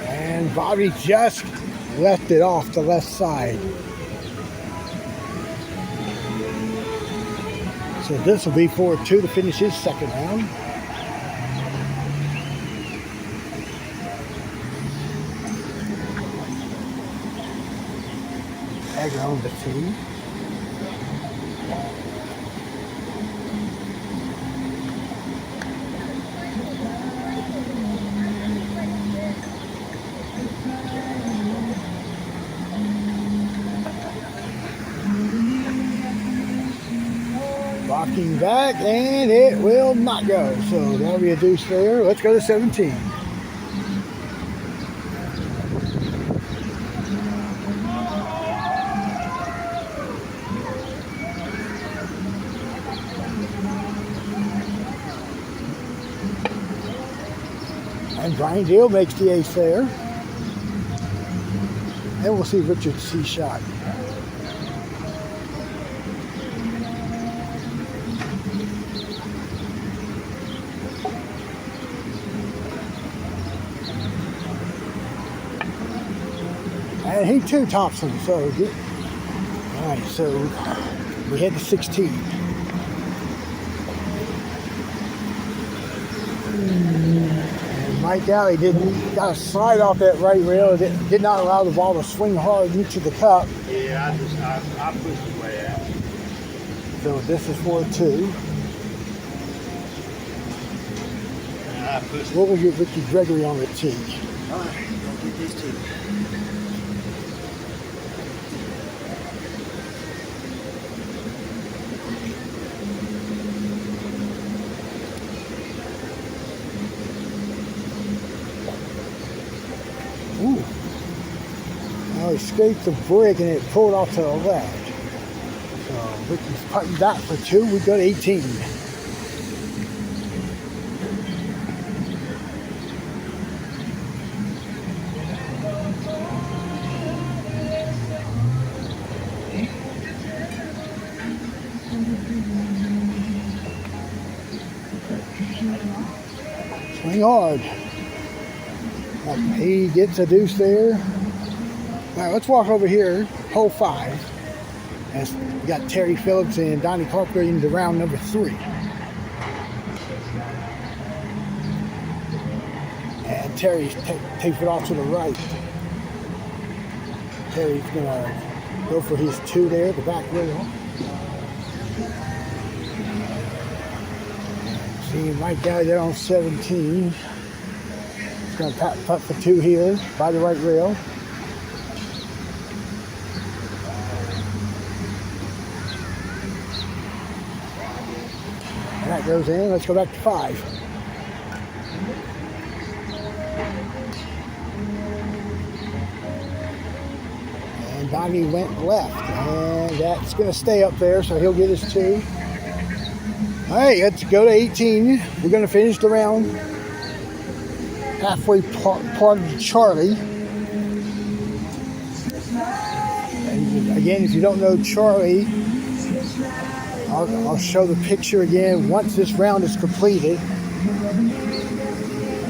And Bobby just left it off the left side. So this will be 4-2 to finish his second round. Egg on the tee. Rocking back, and it will not go. So that'll be a deuce there. Let's go to 17. And Brian Gill makes the ace there. And we'll see Richard's tee shot. And he too tops him, so good. All right, so we head to 16. And Mike Alley got a slide off that right rail. It did not allow the ball to swing hard into the cup. Yeah, I pushed it way out. So this is 4-2. We'll get Ricky Gregory on the tee. All right, I'll get these 2. Ooh. Now he scraped the brick and it pulled off to the left. So Ricky's putting that for 2. We got 18. Swing hard. He gets a deuce there. All right, let's walk over here, hole 5. As we got Terry Phillips and Donnie Parker into round number 3. And Terry takes it off to the right. Terry's gonna go for his 2 there, the back rail. See Mike Galley there on 17. He's gonna putt for 2 here by the right rail. And that goes in. Let's go back to 5. And Donnie went left. And that's going to stay up there, so he'll get his 2. All right, let's go to 18. We're going to finish the round. Halfway part of Charlie. And again, if you don't know Charlie, I'll show the picture again once this round is completed.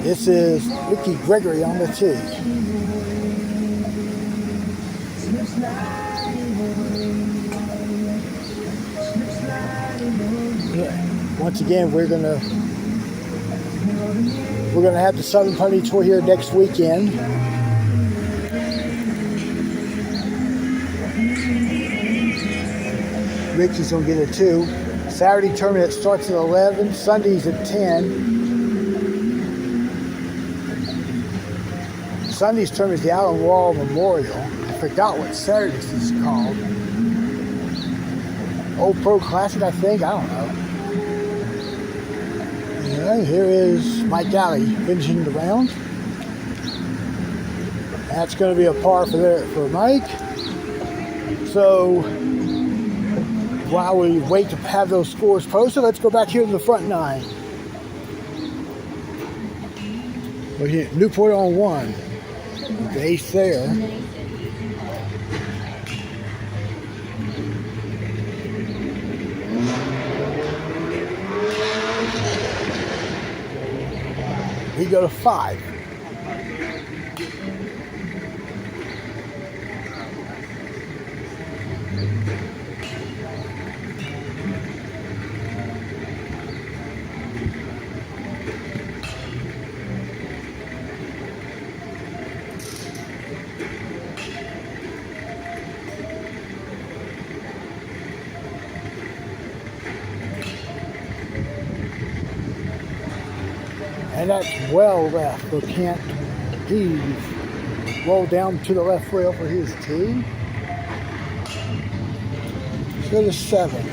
This is Ricky Gregory on the 2. Once again, we're gonna have the Southern Putting Tour here next weekend. Ricky's gonna get a 2. Saturday tournament starts at 11. Sunday's at 10. Sunday's tournament is the Allen Wall Memorial. I forgot what Saturday's is called. Old Pro Classic, I think. I don't know. Yeah, here is Mike Galley finishing the round. That's going to be a par for Mike. So while we wait to have those scores posted, let's go back here to the front 9. We're here, Newport on 1. The ace there. We go to 5. And that's well left for Kent. He's rolled down to the left rail for his 2. Let's go to 7.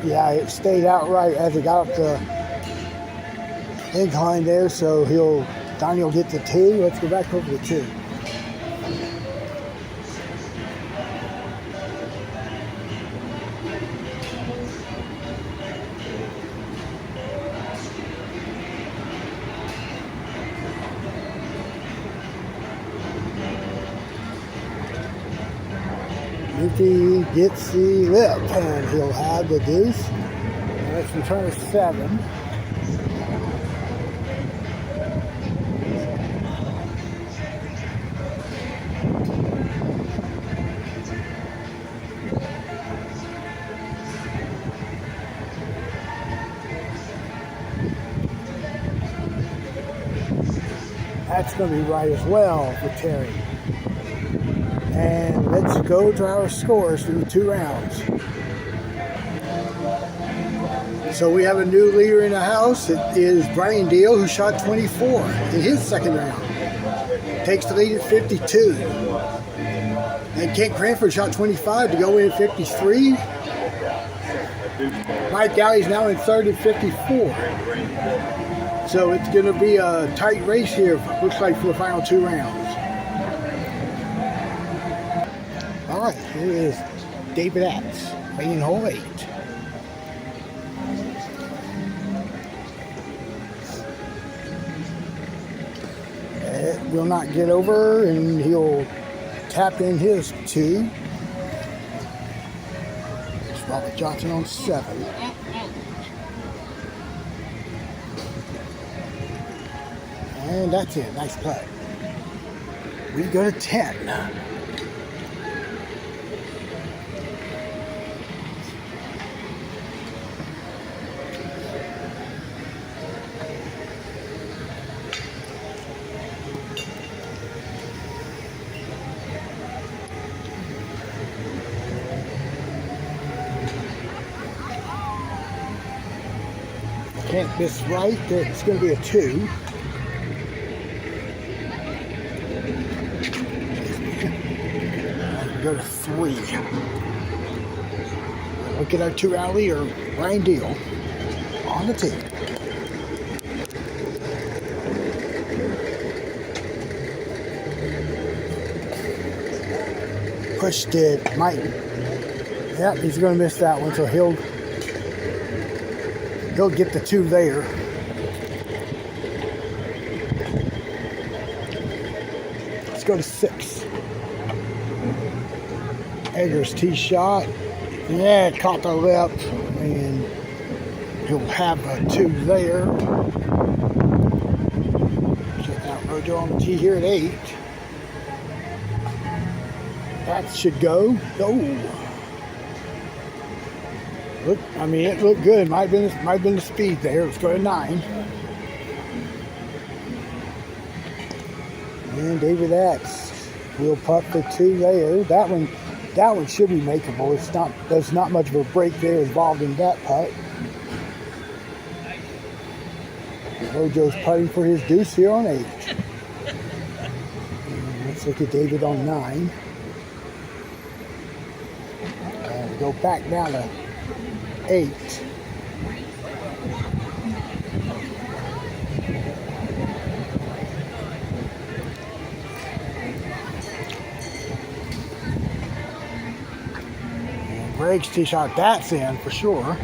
Yeah, it stayed outright as it got up the incline there, so Donnie will get the 2. Let's go back over the 2. If he gets the lip, and he'll have the deuce. Let's return to 7. That's going to be right as well for Terry. And let's go to our scores through 2 rounds. So we have a new leader in the house. It is Brian Deal, who shot 24 in his second round. Takes the lead at 52. And Kent Cranford shot 25 to go in at 53. Mike Alley's now in third at 54. So it's going to be a tight race here, looks like, for the final 2 rounds. All right, here is David Atz, weighing hole 8. It will not get over, and he'll tap in his 2. It's Robert Johnson on 7. And that's it. Nice putt. We go to 10. Can't miss right. It's going to be a 2. Go to 3. Look at our 2 out leader, Ryan Deal, on the tee. Pushed it, Mike. Yep, he's going to miss that one, so he'll get the 2 there. Let's go to 6. Eggers tee shot. Yeah, it caught the lip, and he'll have a 2 there. Check out Rojo on the tee here at 8. That should go. Oh. Look, I mean, it looked good. Might have been the speed there. Let's go to 9. And David Atz will putt for 2 there. That one should be makeable. There's not much of a break there involved in that putt. Rojo's putting for his deuce here on 8. And let's look at David on 9. And we go back down to 8. Greg's tee shot, that's in for sure.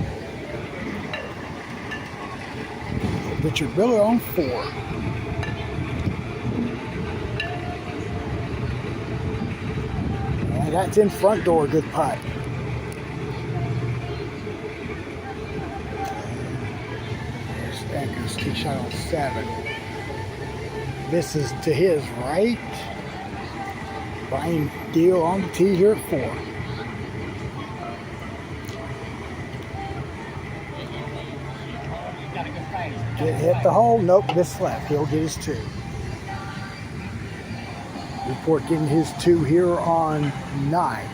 Richard Miller on 4. And that's in front door, good putt. There's Stanker's tee shot on 7. This is to his right. Brian Deal on the tee here at 4. Hit the hole. Nope, this left. He'll get his 2. Report getting his 2 here on 9.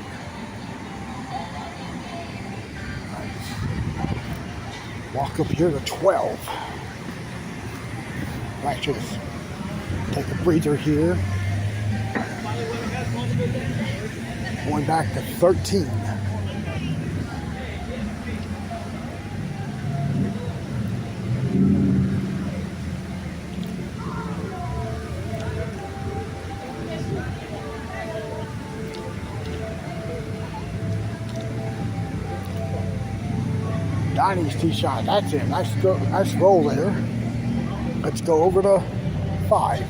Walk up here to 12. Right, just take a breather here. Going back to 13. Donnie's tee shot, that's it. Nice roll there. Let's go over to 5.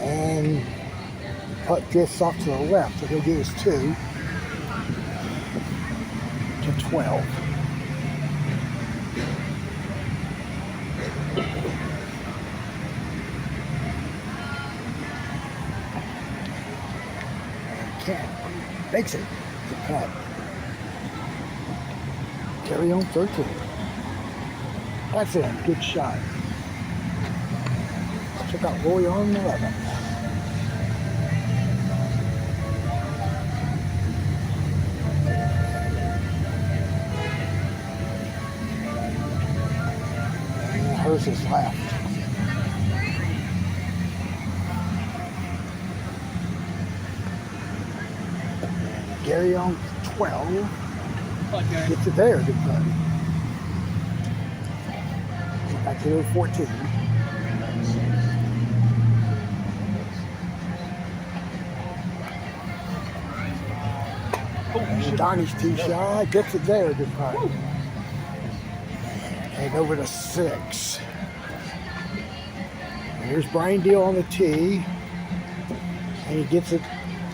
And putt drifts off to the left, so he'll get his 2 to 12. Makes it. Good putt. Carry on 13. That's it. Good shot. Let's check out Roy on 11. And hers is left. Gary on 12. Gets it there, good putt. Back to 14. Donnie's tee shot, gets it there, good putt. And over to 6. And here's Brian Deal on the tee. And he gets it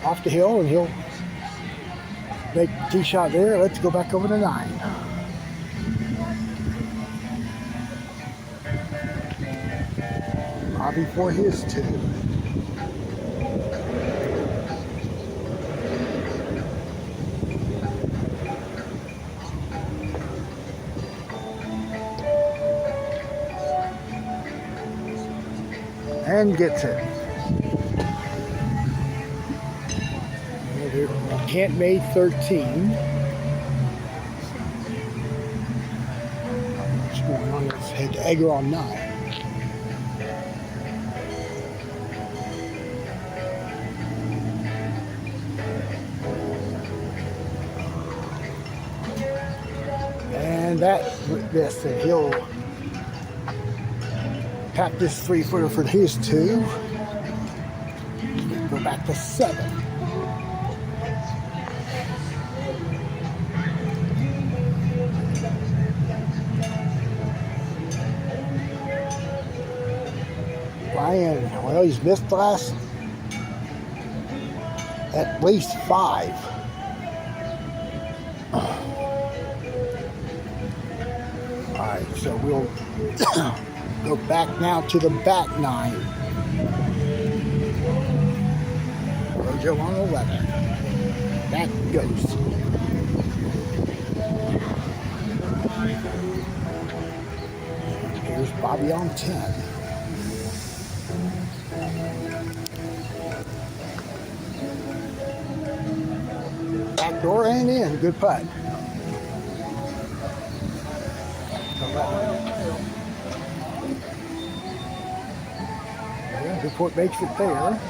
off the hill, and he'll make the tee shot there. Let's go back over to 9. Bobby for his 2. And gets it. Kent made 13. What's going on? Let's head to Egger on 9. And that missed, and he'll tap this 3-footer for his 2. Go back to 7. Brian, well, he's missed the last at least 5. All right, so we'll go back now to the back 9. Rojo on 11. Back goes. Here's Bobby on 10. Back door and in. Good putt. Yeah, Newport makes it there.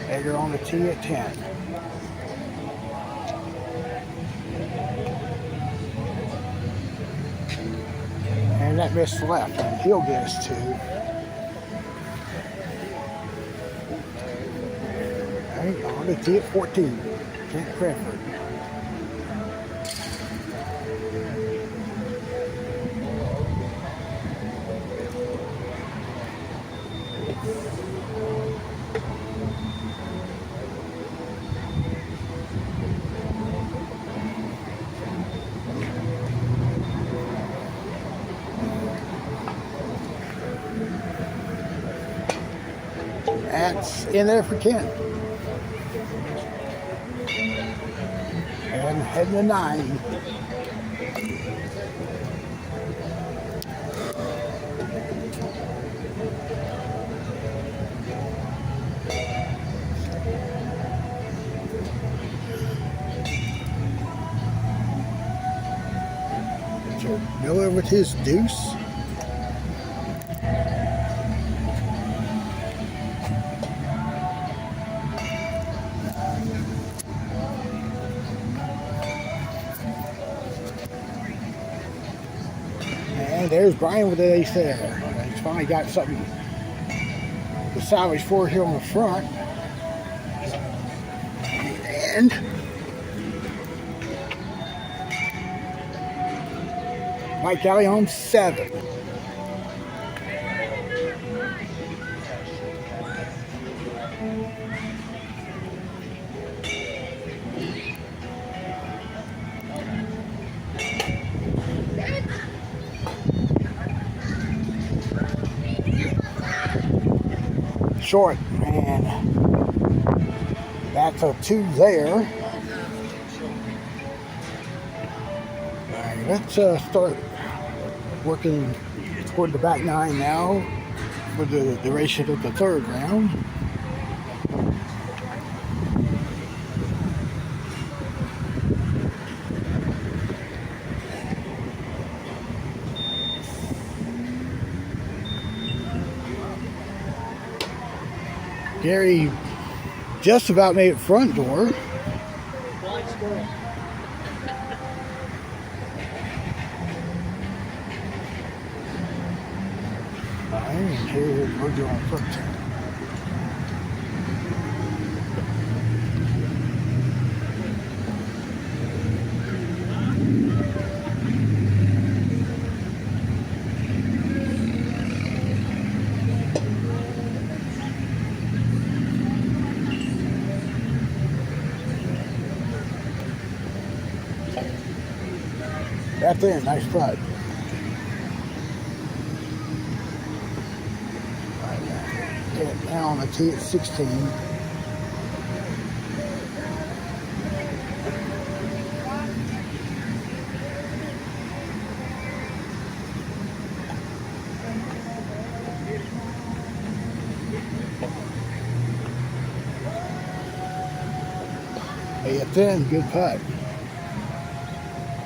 Egger on the tee at 10. And that missed left, and he'll get us 2. Okay, on the tee at 14. Kent Crawford. That's in there for Kent. And heading to 9. So Miller with his deuce. And there's Brian with the ace there. He's finally got something to salvage for here on the front. And Mike Alley on 7. Short, and that's a 2 there. All right, let's start working toward the back 9 now for the duration of the 3rd round. Gary Just about made it front door. Blind squirrel. And here we're doing 13. Right there, nice putt. Get now on the tee at 16. Hey, at 10, good putt.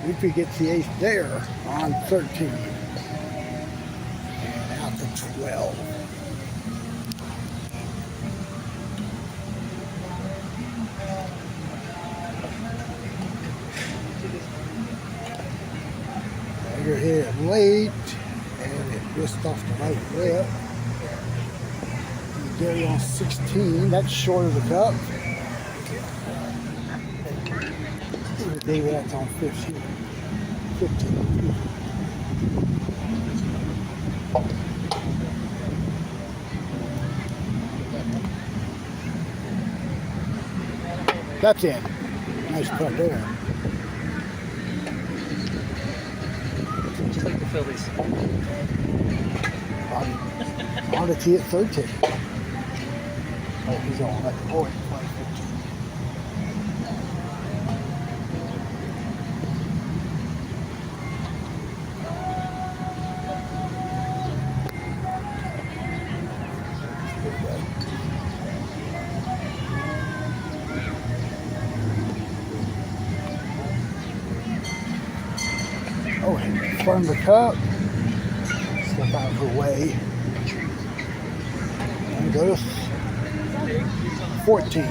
If we get the ace there on 13. And out to 12. Tiger hit it late, and it whisked off the right lip. Gary on 16, that's short of the cup. David, that's on 15. 15. That's in. Nice putt there. Just like the Phillies. On the tee at 13. Oh, he's on that point. Oh, in front of the cup. Step out of her way. And go to 14.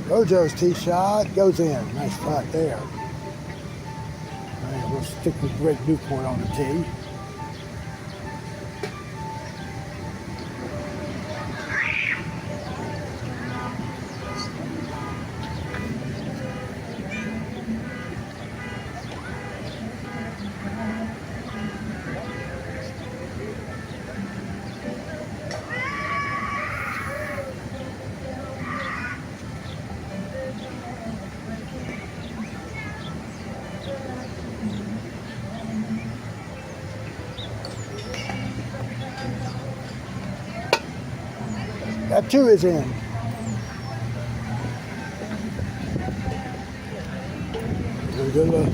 Rojo's tee shot goes in. Nice putt there. All right, we'll stick with Greg Newport on the tee. That two is in. We'll go to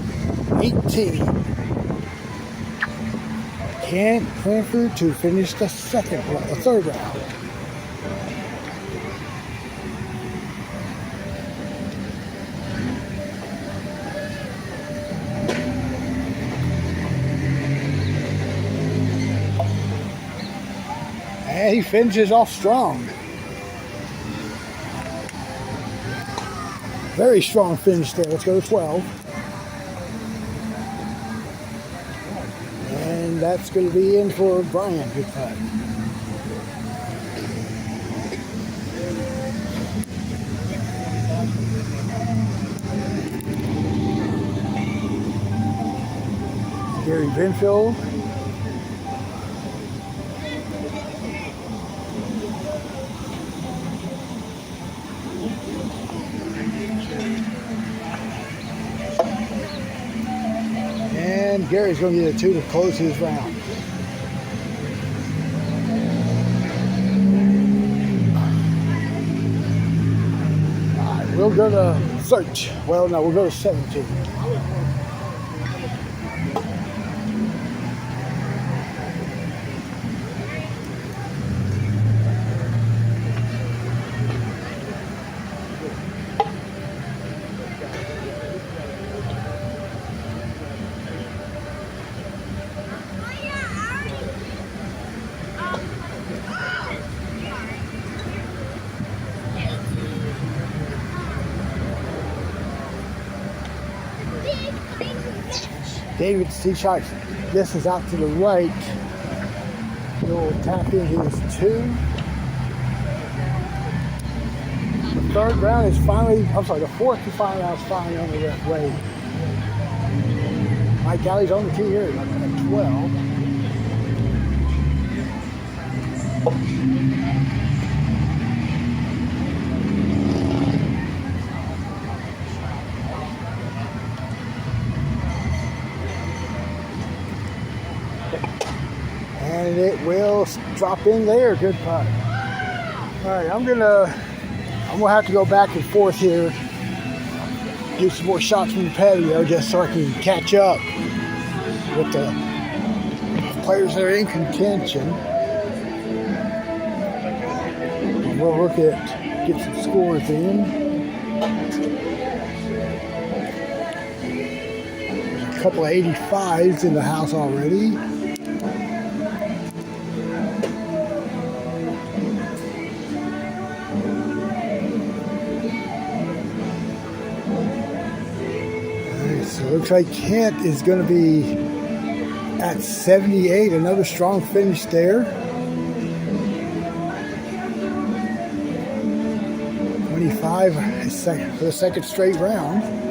18. Kent Cranford to finish the third round. And he finishes off strong. Very strong finish there. Let's go to 12. And that's going to be in for Brian. Good putt. Gary Benfield. And Gary's going to get a 2 to close his round. All right, we'll go to 13. Well, no, we'll go to 17. David's tee shot distance out to the right. He'll tap in his 2. The third round is finally, I'm sorry, the fourth and final round is finally on the way. Mike Galley's on the tee here at 12. And it will drop in there. Good putt. All right, I'm gonna have to go back and forth here, do some more shots from the patio just so I can catch up with the players that are in contention. And we'll look at get some scores in. There's a couple of 85s in the house already. So it looks like Kent is going to be at 78. Another strong finish there. 25 for the second straight round.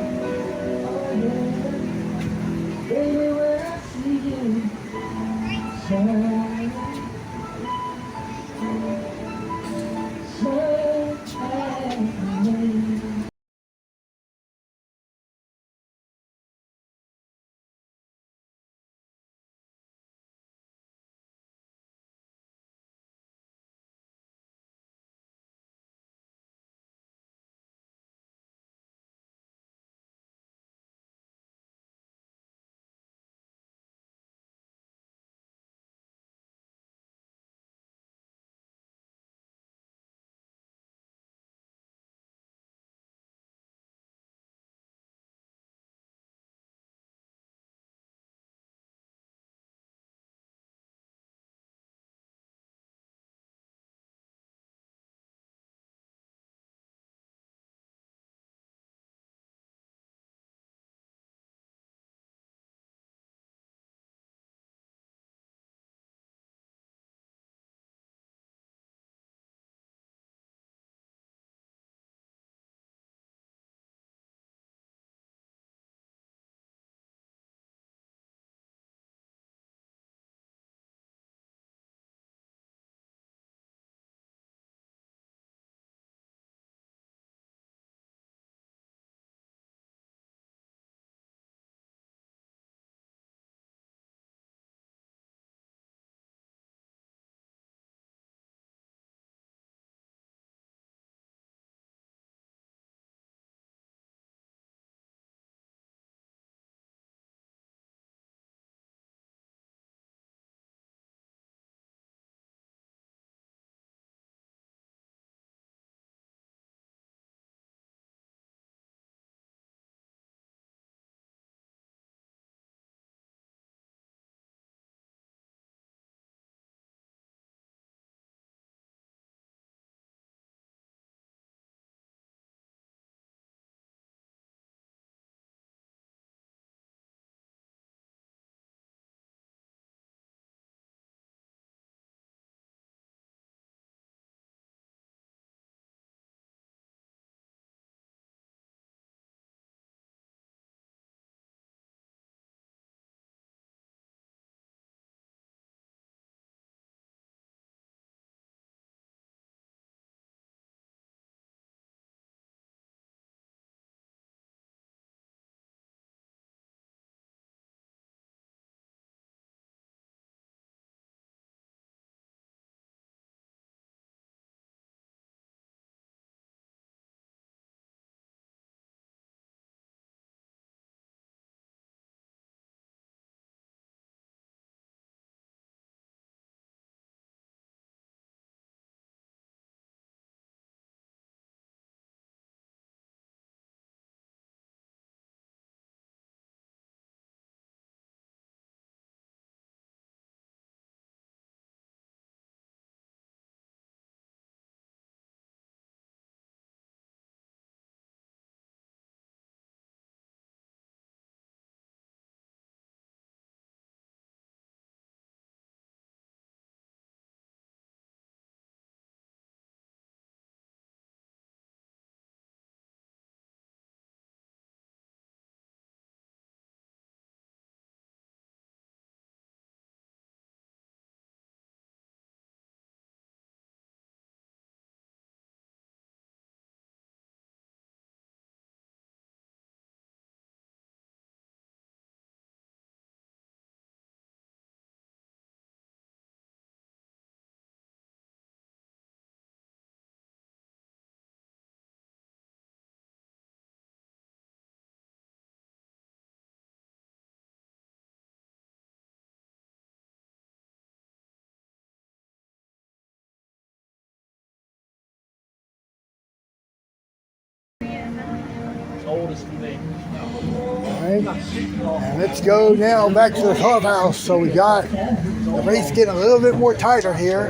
Alright, and let's go now back to the clubhouse. So we got the race getting a little bit more tighter here.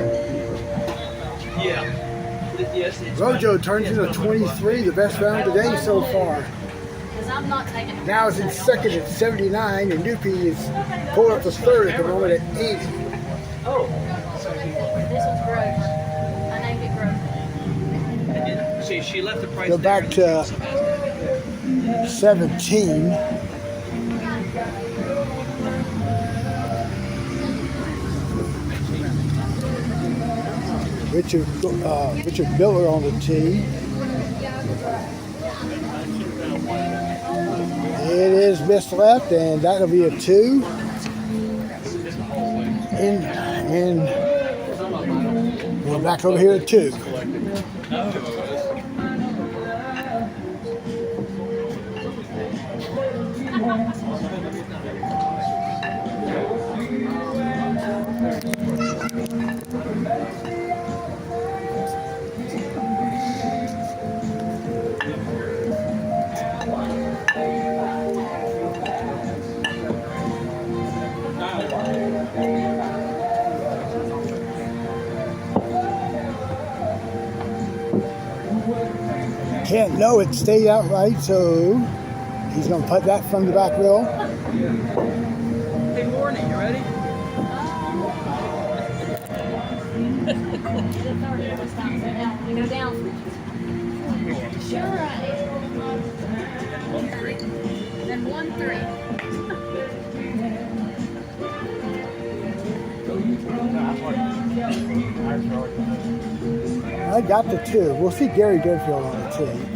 Rojo turns into 23, the best round today so far. I'm not taking it. Now it's in second at 79, and Nupi is pulling up to third at the moment at 80. Oh. This one's gross. I named it gross. See, she left the price. Go back to 17. Richard Miller on the tee. It is missed left, and that'll be a 2. And we're back over here at 2. Can't know it stayed outright, so he's going to put that from the back rail. Hey, morning, you ready? Go down. Sure. Then 1-3. I got the 2. We'll see Gary Goodfield on the tee.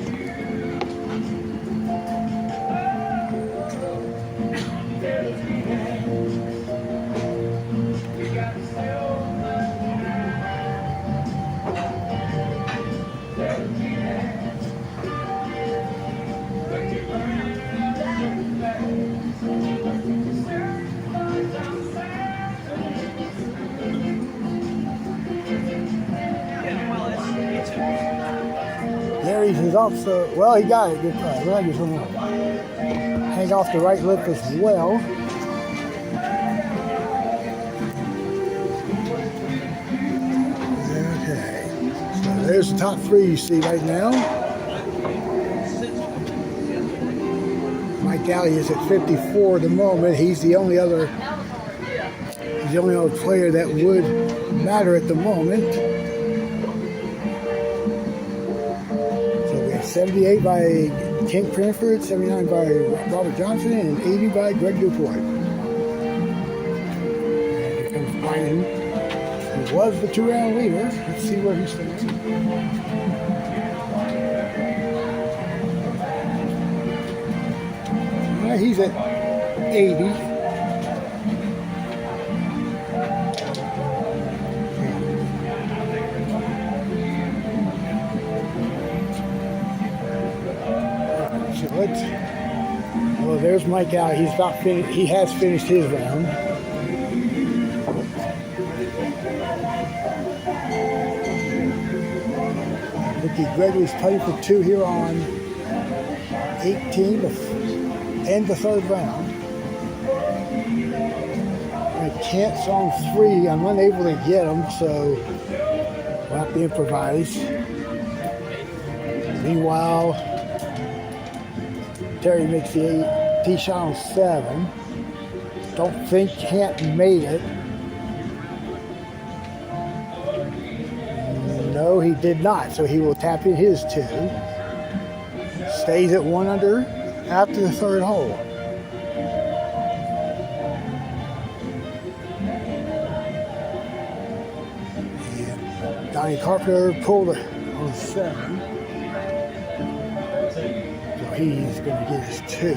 Gary's is also, well, he got it. Good try. Well, he's going to hang off the right lip as well. Okay. So there's the top 3 you see right now. Mike Alley is at 54 at the moment. He's the only other player that would matter at the moment. 78 by Kent Cranford, 79 by Robert Johnson, and 80 by Greg Duport. And here comes Brian, who was the 2-round leader. Let's see where he stands. He's at 80. Well, there's Mike out. He's about finished. He has finished his round. Ricky Gregory's putting for 2 here on 18 to end the 3rd round. And Kent's on 3. I'm unable to get him, so we'll have to improvise. Meanwhile, Terry makes the tee shot on 7. Don't think Kent made it. No, he did not. So he will tap in his 2. Stays at 1 under after the 3rd hole. And Donnie Carpenter pulled it on 7. He's going to get his 2.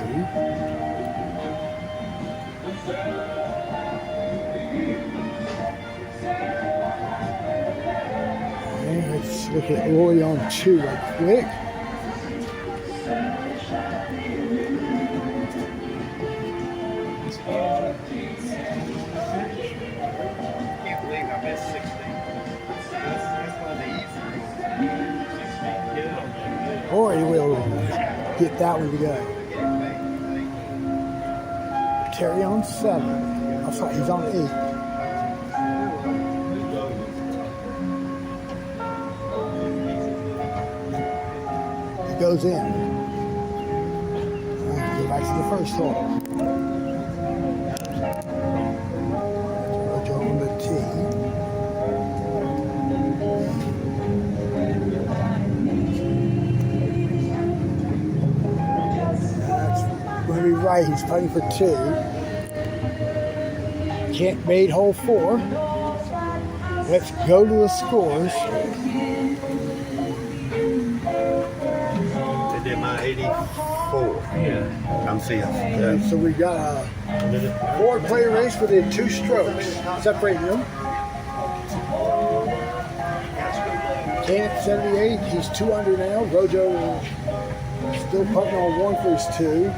And let's look at Roy on 2 right quick. Can't believe I missed 16. That's one of the easiest. Roy will get that one to go. Terry on 7. I'm sorry, he's on 8. He goes in. Go back to the first hole. Rojo on the tee. Going to be right. He's putting for 2. Kent made hole 4. Let's go to the scores. They did my 84. Yeah. I'm seeing. Okay, so we got a 4-player race within 2 strokes. Separating them. Kent at 78. He's 2 under now. Rojo still putting on 1 for his 2.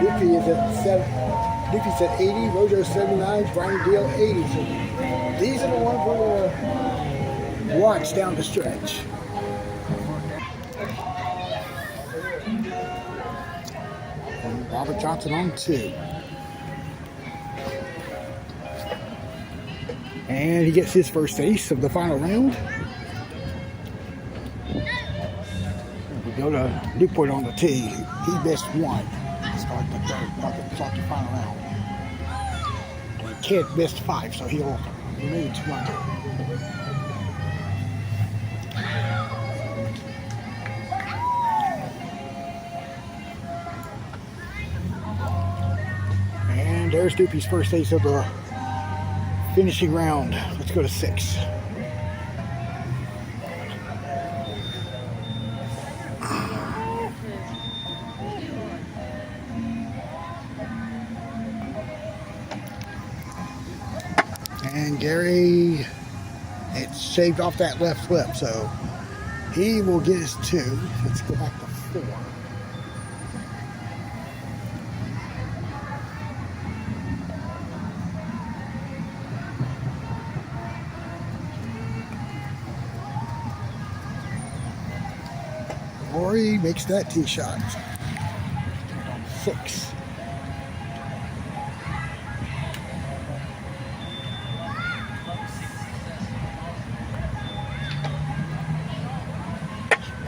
Dippy is at 7. Dippy's at 80. Rojo 79. Brian Deal 80. So these are the ones we're going to watch down the stretch. And Robert Johnson on 2. And he gets his first ace of the final round. We go to Newport on the tee. He missed 1. Start the final round. Kid missed 5, so he'll remain 2 under. And there's Doopy's first ace of the finishing round. Let's go to 6. And Gary, it shaved off that left flip, so he will get his 2. Let's go back to 4. Rory makes that tee shot. 6.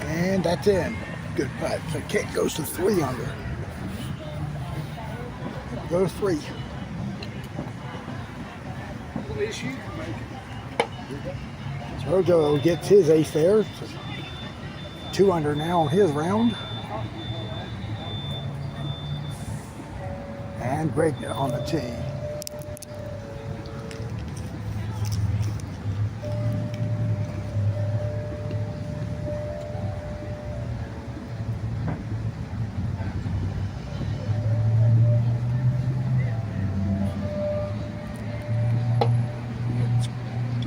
And that's in. Good putt. So Kent goes to 3 under. Go to 3. Rojo gets his ace there. 2 under now on his round. And Greg on the tee.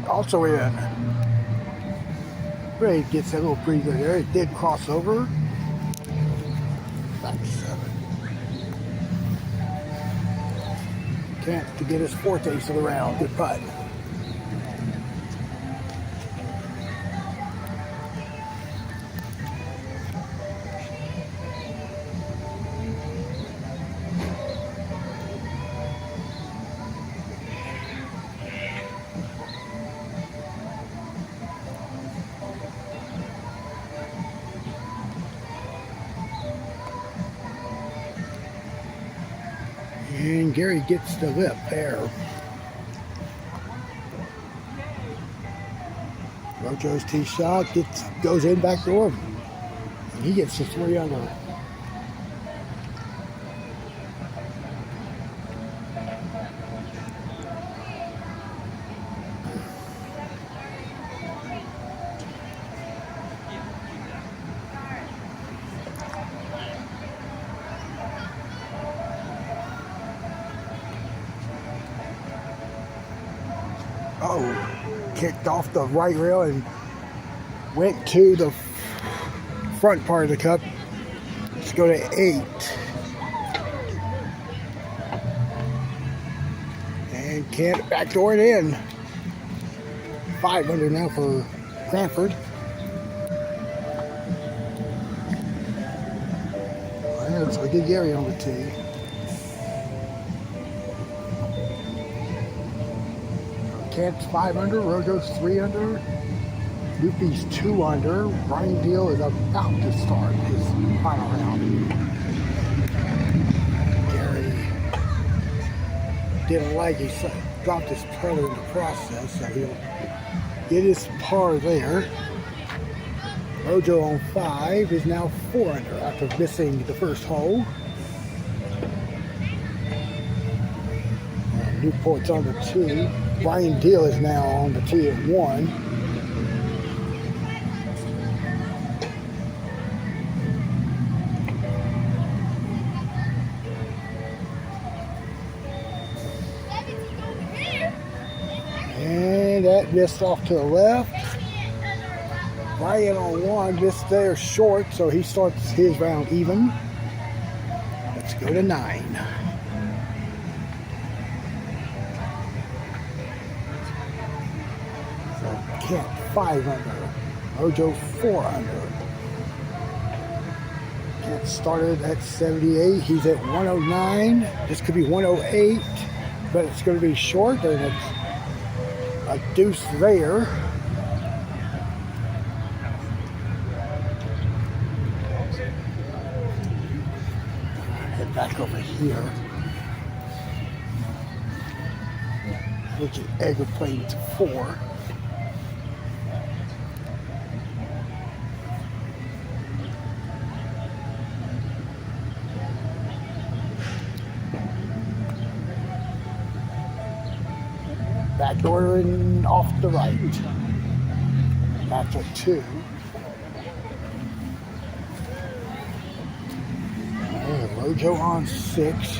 Also in. Greg gets a little breather there. It did cross over. Back to 7. Kent to get his 4th ace of the round. Good putt. And Gary gets the lip there. Rojo's tee shot goes in back door. And he gets the 3 under. Kicked off the right rail and went to the front part of the cup. Let's go to 8. And Kent backdoor it in. 5 under now for Cranford. Yeah, looks like a Gary on the tee. Kent's 5 under, Rojo's 3 under, Doopy's 2 under. Brian Deal is about to start his final round. Gary didn't like he dropped his putter in the process, so he'll get his par there. Rojo on 5 is now 4 under after missing the first hole. And Newport's on the tee. Brian Deal is now on the tee at 1. And that missed off to the left. Brian on 1 missed there short, so he starts his round even. Let's go to 9. So Kent 5 under, Rojo 4 under. Kent started at 78. He's at 109. This could be 108, but it's going to be short, and it's a deuce there. Head back over here. Look at Edgar playing to 4. Backdoor and off the right. That's a 2. And Rojo on 6.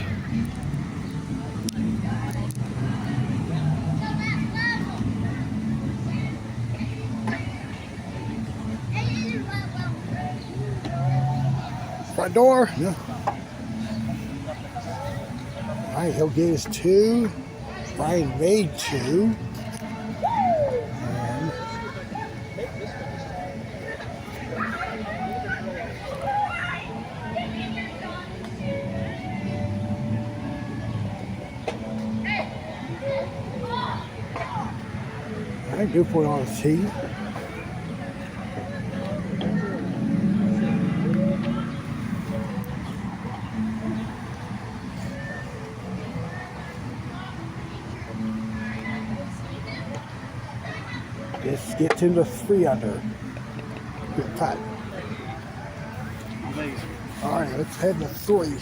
Front door. No. All right, he'll get his 2. Brian made 2. And I do put on a tee. This gets him to 3 under. Good putt. All right, let's head to 3.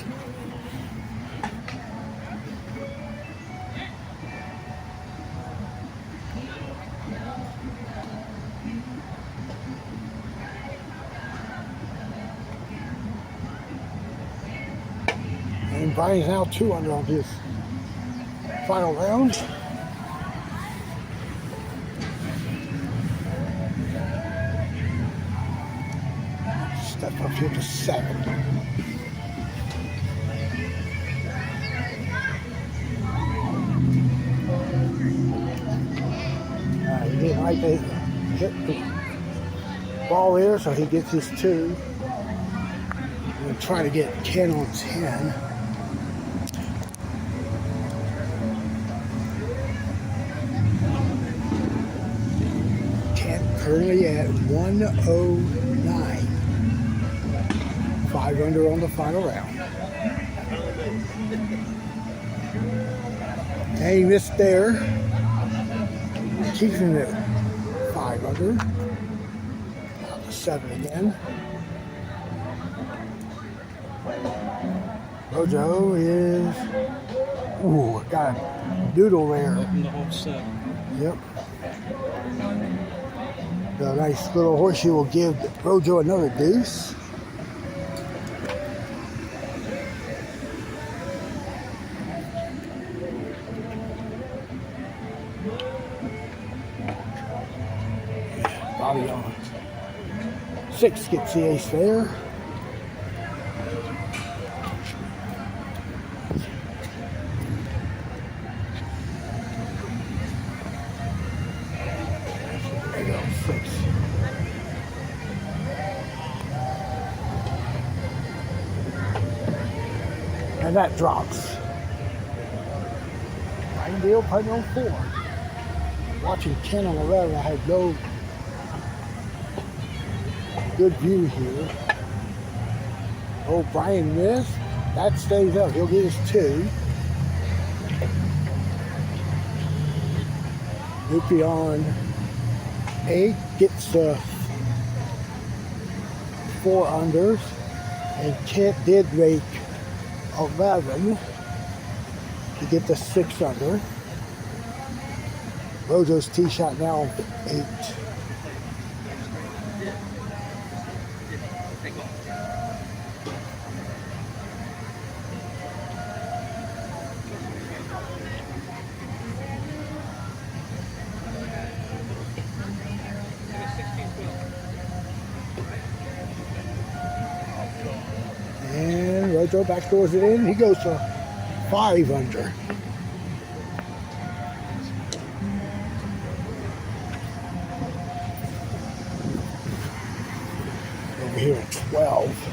And Brian's now 2 under on his final round. Step up here to 7. He didn't like to hit the ball here, so he gets his 2. I'm going to try to get Ken on 10. Ken currently at 109. 5 under on the final round. And he missed there. Keeps him at 5 under. Out to 7 again. Rojo is, got a doodle there. Yep. The nice little horseshoe will give Rojo another deuce. Bobby on 6 gets the ace there. There you go, 6. And that drops. Brian Deal putting on 4. Watching 10 on 11, I had no good view here. Oh, Brian missed. That stays up. He'll get his 2. Loopy on 8 gets 4 unders, and Kent did make 11 to get the 6 under. Rojo's tee shot now on 8. And Rojo backdoors it in. He goes to 5 under. Over here at 12.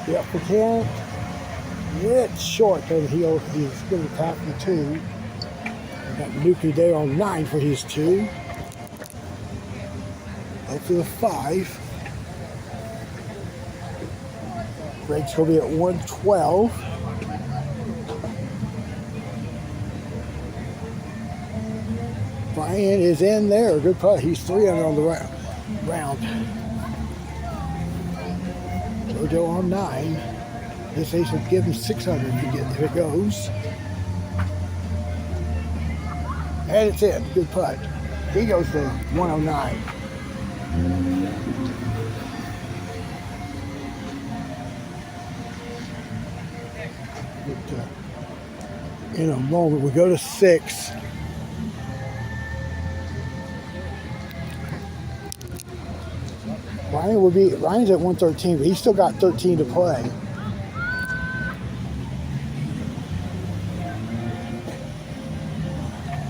Yep, we can't. It's short, and he's going to tap the 2. We got Nuki there on 9 for his 2. Up to the 5. Greg's going to be at 112. Brian is in there. Good putt. He's 3 under on the round. Joe on 9. This ace would give him 600 if it goes. And it's in. Good putt. He goes to 109. But, in a moment, we go to 6. Ryan's at 113, but he's still got 13 to play.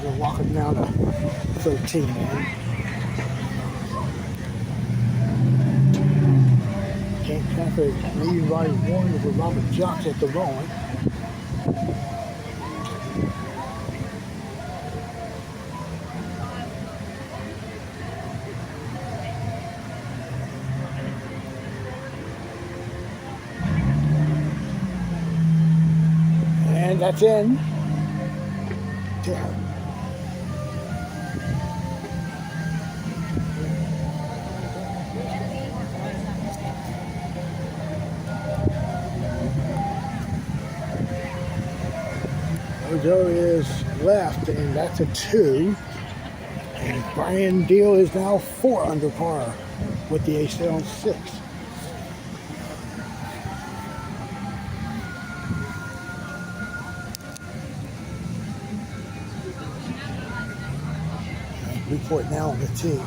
We're walking down to 13, man. Can't Cafe leading by 1 with Robert Johnson at the moment. And that's in. 10. Joe is left, and that's a 2. And Brian Deal is now 4 under par with the ace there on 6. Report now on the tee.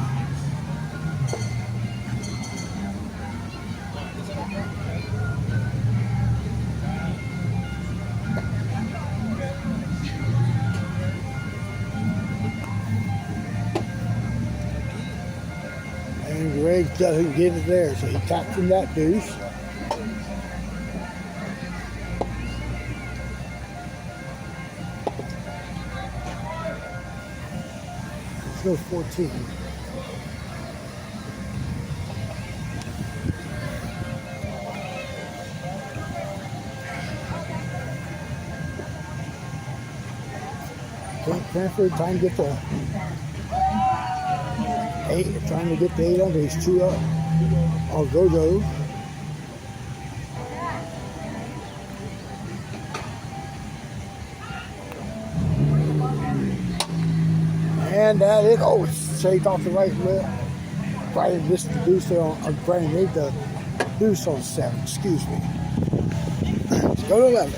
And Greg doesn't get it there, so he taps in that deuce. Go 14. Cranford trying to get the 8, trying to get the 8 under. He's 2 up. I'll go though. And that is, oh, it's shaped off the right lip. Brian missed the deuce there on, Brian made the deuce on 7, excuse me. Let's go to 11.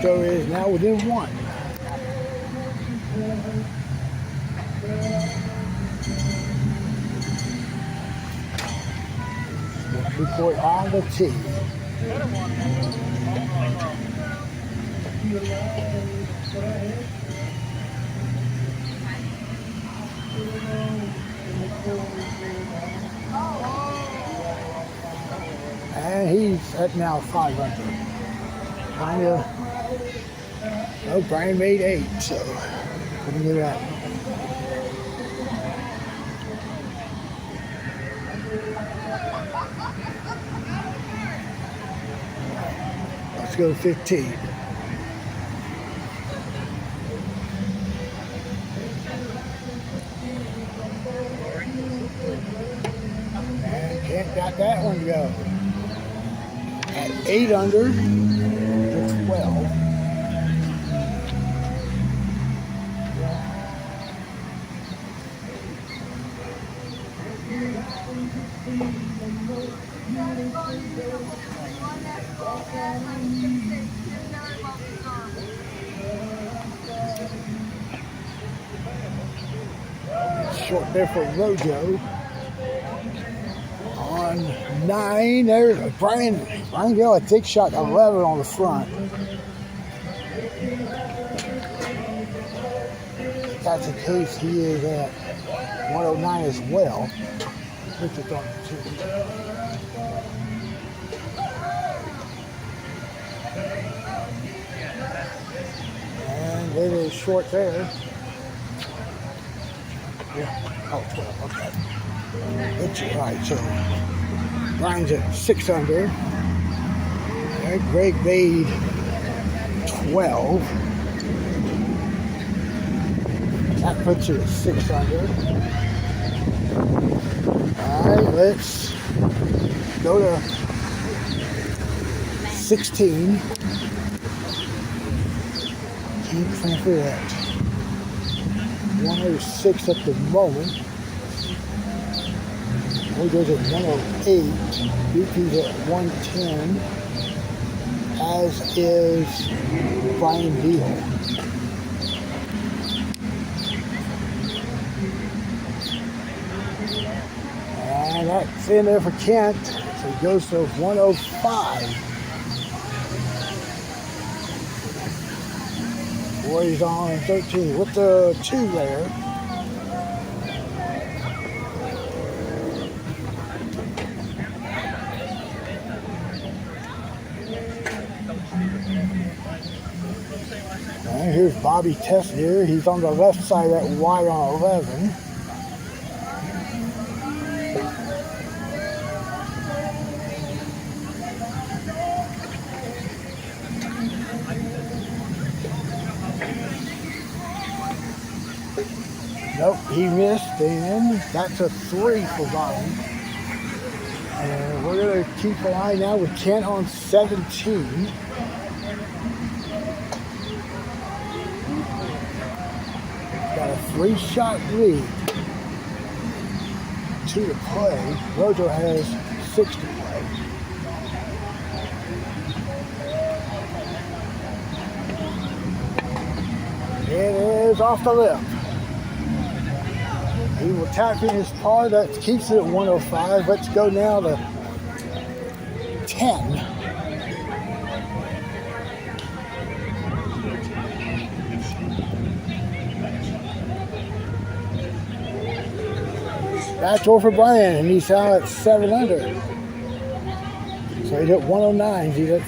Rojo is now within 1. Report on the tee. And he's at now 5 under. Brian made 8, so let me get that. Let's go 15. And can't got that one to go. At 8 under to 12. Short there for Rojo. On 9, there's Brian Gill, a thick shot, 11 on the front. If that's the case, he is at 109 as well. Puts it on the 2. And it is short there. Yeah. Oh, 12. Okay. That's right. So Brian's at 6 under. And Greg made 12. That puts you at 6 under. All right, let's go to 16. Keep trying for that. 106 at the moment. Rojo's at 108. BP's at 110. As is Brian Deal. And that's in there for Kent. So he goes to 105. Boys on 13 with the 2 there. And here's Bobby Tessier. He's on the left side of that wide on 11. Nope, he missed, and that's a 3 for Bobby. And we're going to keep an eye now with Kent on 17. Got a 3-shot lead. 2 to play. Rojo has 6 to play. It is off the lip. He will tap in his par. That keeps it at 105. Let's go now to 10. That's over for Brian, and he's out at 7 under. So he's at 109. He's at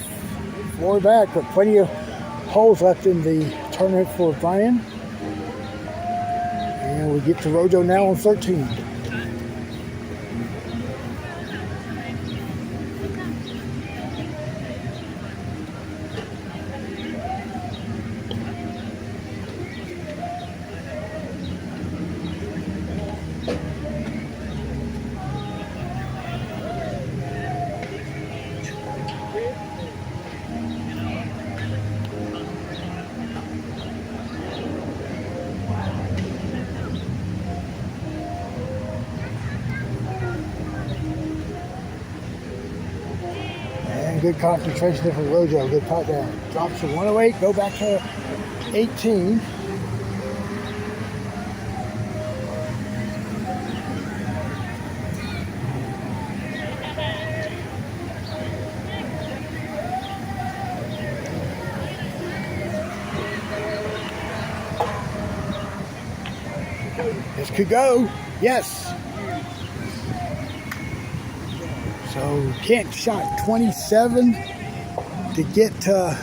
4 back, but plenty of holes left in the tournament for Brian. And we get to Rojo now on 13. good concentration there from Rojo. Good putt down. Drops to 108. Go back to 18. This could go. Yes. So Kent shot 27 to get to,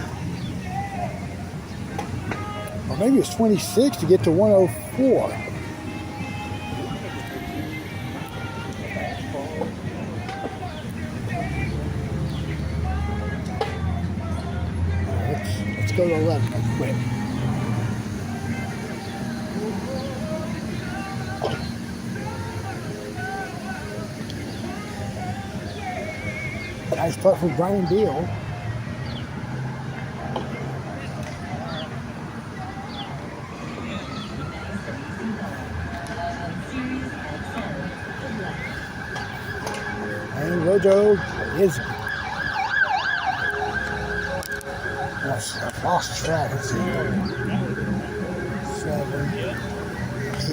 or maybe it's 26 to get to 104. Let's go to 11 real quick. Nice putt from Brian Deal. And Rojo is lost track. Let's see. 7,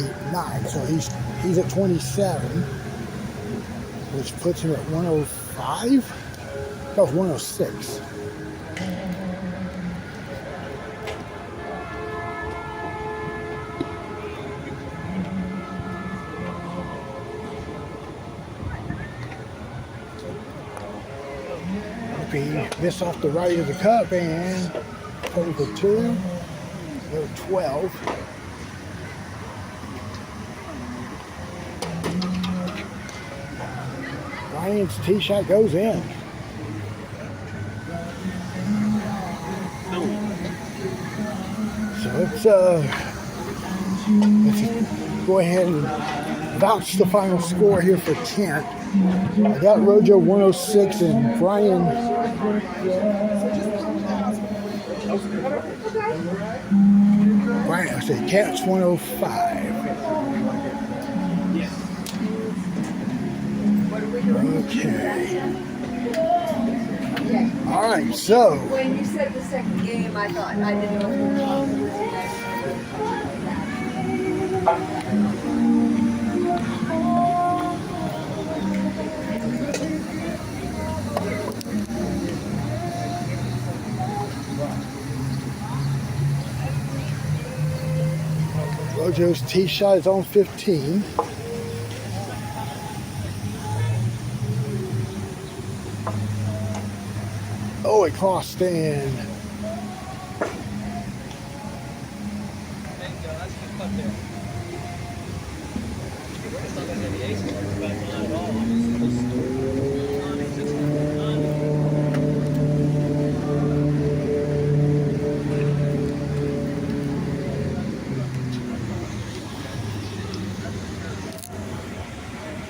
8, 9. So he's at 27, which puts him at 105. That was 106. He missed off the right of the cup and played for 2. Go 12. Ryan's tee shot goes in. So let's go ahead and vouch the final score here for Kent. I got Rojo 106 and Brian I said Kent's 105. Okay. All right, so when you said the second game, I thought I didn't know if Rojo's tee shot is on 15. Oh, it crossed in.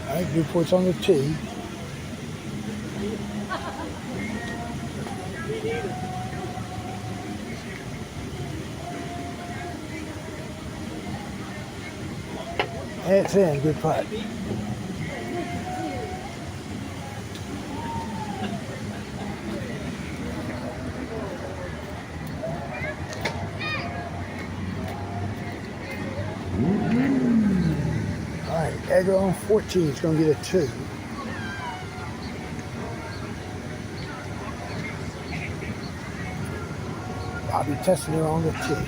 All right, Newport's on the tee. And it's in, good putt. All right, Edgar on 14 is going to get a 2. I'll be testing it on the tee.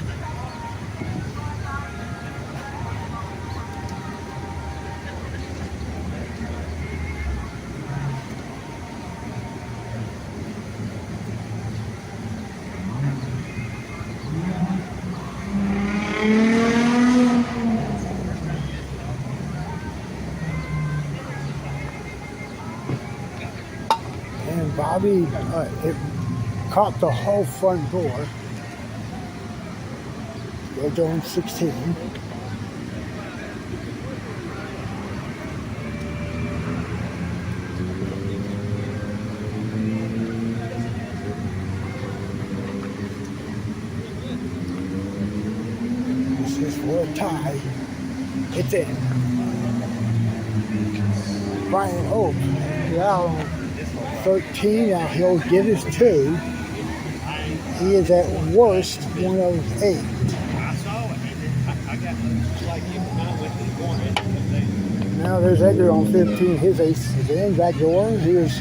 And Bobby, it caught the whole front door. Rojo on 16. This is for a tie. It's in. Brian Hope, yeah. 13. Now he'll get his 2. He is at worst 108. Now there's Edgar on 15. His ace is in. Back door. Here's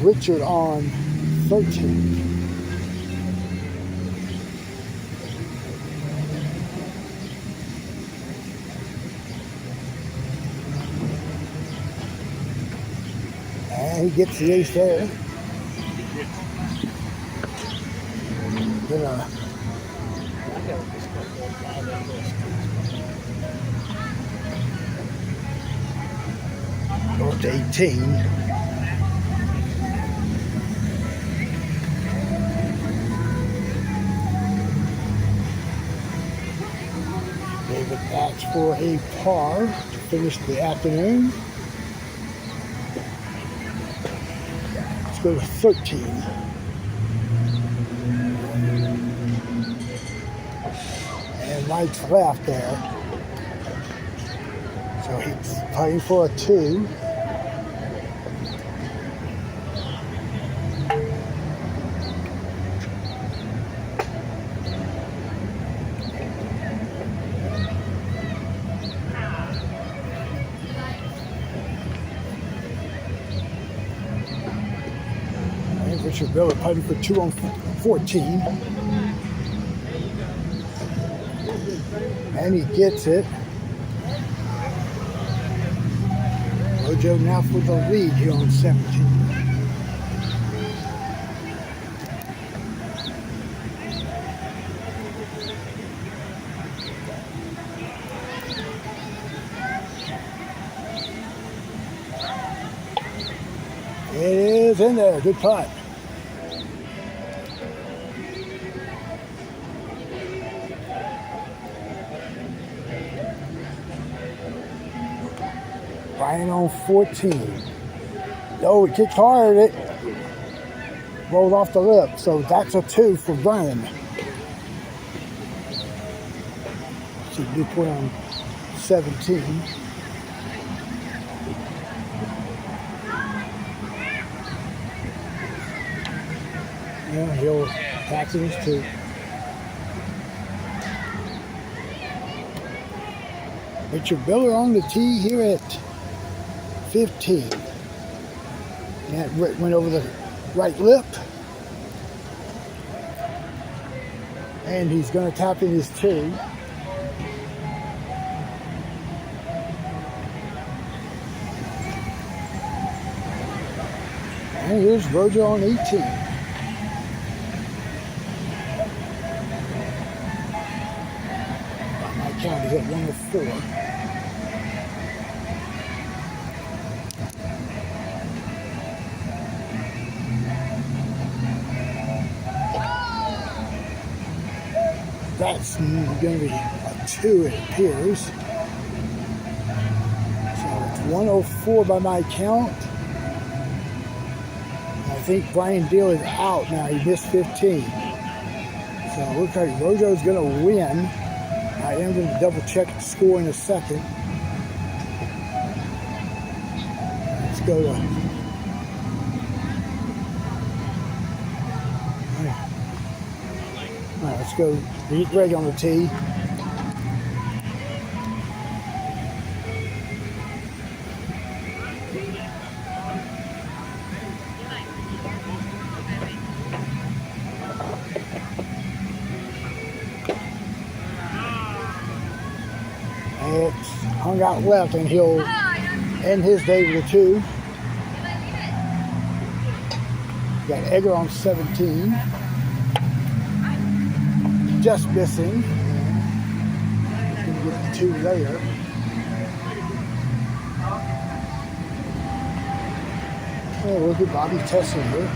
Richard on 13. And he gets the ace there. Gonna go to 18. David backs for a par to finish the afternoon. Let's go to 13. And Mike's left there. So he's playing for a 2. And Richard Miller playing for 2 on 14. And he gets it. Rojo now for the lead here on 17. It is in there. Good putt. Brian on 14. Oh, it kicked hard. It rolled off the lip. So that's a 2 for Brian. See Newport on 17. Yeah, he'll tax his 2. Richard Miller on the tee here at 15. That went over the right lip. And he's going to tap in his 2. And here's Rojo on 18. My count is at 104. That's going to be a 2, it appears. So it's 104 by my count. I think Brian Deal is out now. He missed 15. So it looks like Rojo's going to win. I am going to double check the score in a second. Let's go to... All right, let's go. Greg on the tee. It's hung out left, and he'll end his day with a 2. Got Edgar on 17. Just missing. Gonna get the 2 there. Oh, look at Bobby Tesson here.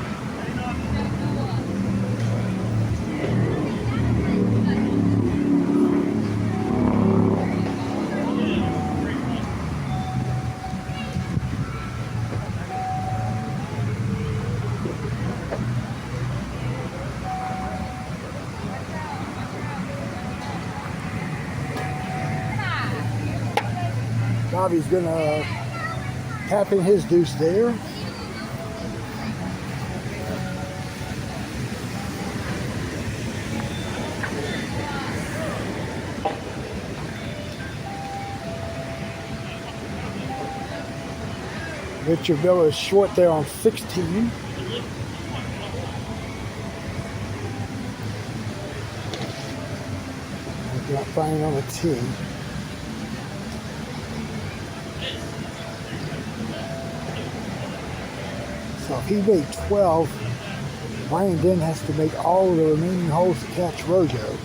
Bobby's gonna tap in his deuce there. Richard Miller is short there on 16. Got Brian on the tee. So if he made 12, Brian then has to make all of the remaining holes to catch Rojo.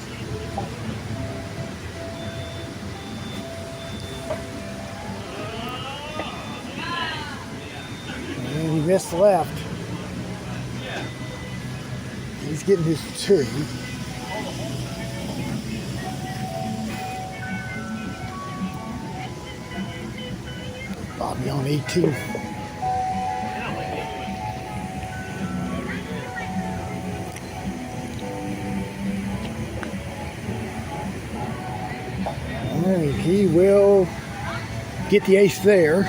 And he missed left. He's getting his 2. Bobby on 18. And he will get the ace there.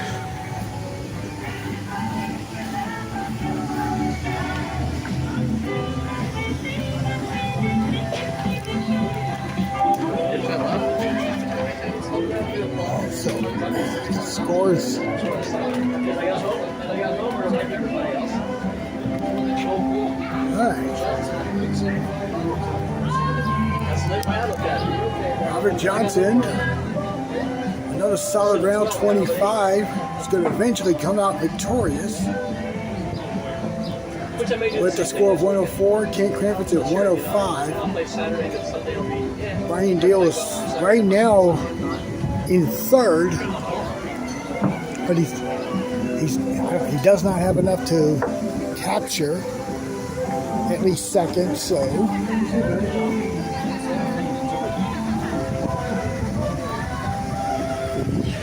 So, scores. Robert Johnson, another solid round 25. Is going to eventually come out victorious with a score of 104. Kent Crampets at 105. Brian Deal is right now in third, but he does not have enough to capture at least second, so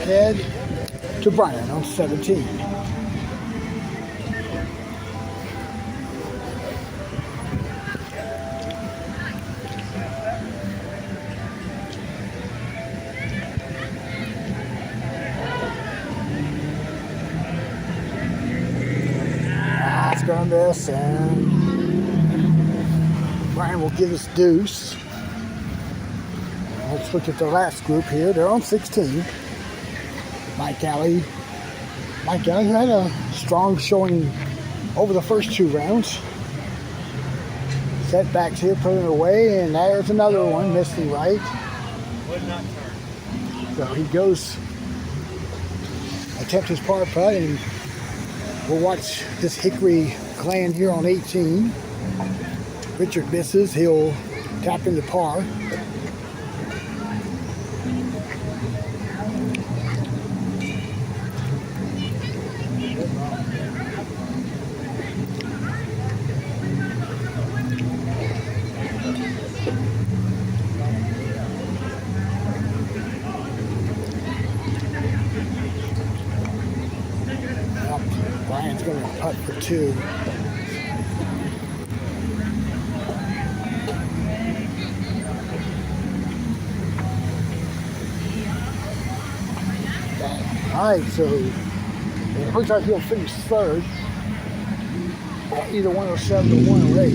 head to Brian on 17. On this, and Brian will give us deuce. Let's look at the last group here. They're on 16. Mike Alley had a strong showing over the first 2 rounds. Setbacks here, putting it away, and there's another one missing right. So he goes attempt his par putt, and we'll watch this Hickory Glen here on 18. Richard misses. He'll tap into par. Brian's going to putt for 2. All right, so it looks like he'll finish third, either 107 or 108.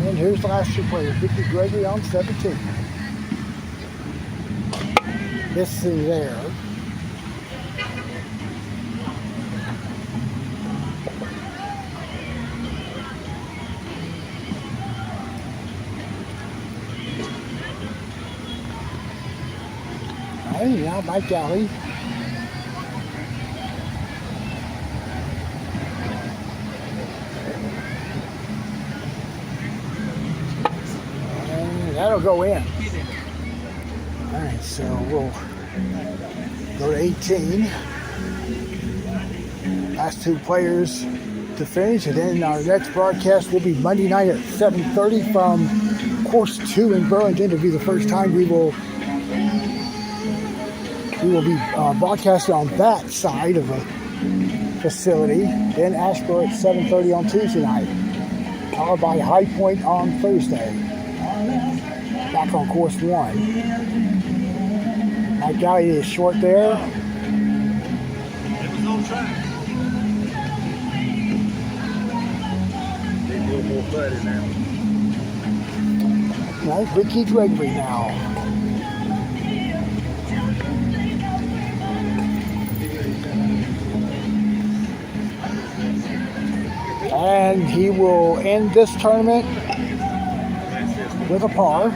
And here's the last 2 players. Victor Gregory on 17. Missing there. Now Mike Alley. And that'll go in. All right, so we'll go to 18. Last 2 players to finish, and then our next broadcast will be Monday night at 7:30 from course 2 in Burlington. It'll be the first time we will be broadcasting on that side of the facility. Then Asheboro at 7:30 on Tuesday night, followed by High Point on Thursday. Back on course 1. Mike Galley is short there. It was on track. A little more buddy now. Nice, Ricky Gregory now. And he will end this tournament with a par.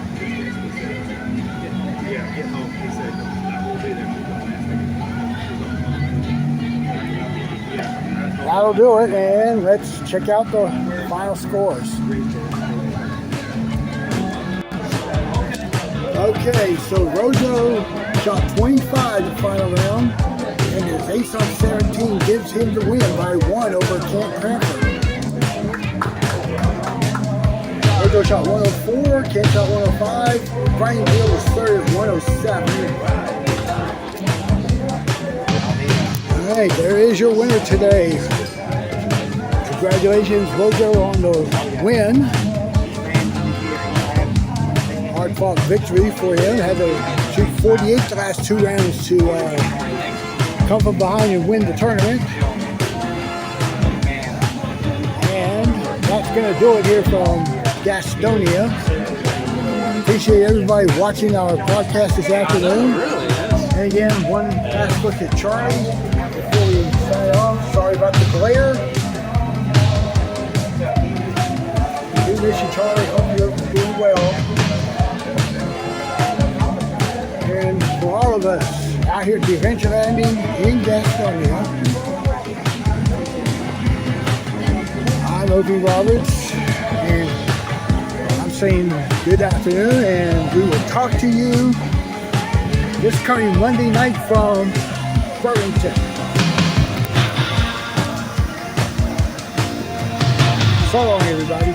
That'll do it, and let's check out the final scores. Okay, so Rojo shot 25 the final round, and his ace on 17 gives him the win by 1 over Kent Cranford. Rojo shot 104, Kent shot 105, Brian Gill was third at 107. All right, there is your winner today. Congratulations, Rojo, on the win. Hard-fought victory for him. Had to shoot 48 the last 2 rounds to come from behind and win the tournament. And that's going to do it here from Gastonia. Appreciate everybody watching our podcast this afternoon. And again, one last look at Charlie before we sign off. Sorry about the glare. We miss you, Charlie. Hope you're doing well. And for all of us out here at the Adventure Landing in Gastonia, I'm Opie Roberts, and I'm saying good afternoon, and we will talk to you this coming Monday night from Burlington. So long, everybody.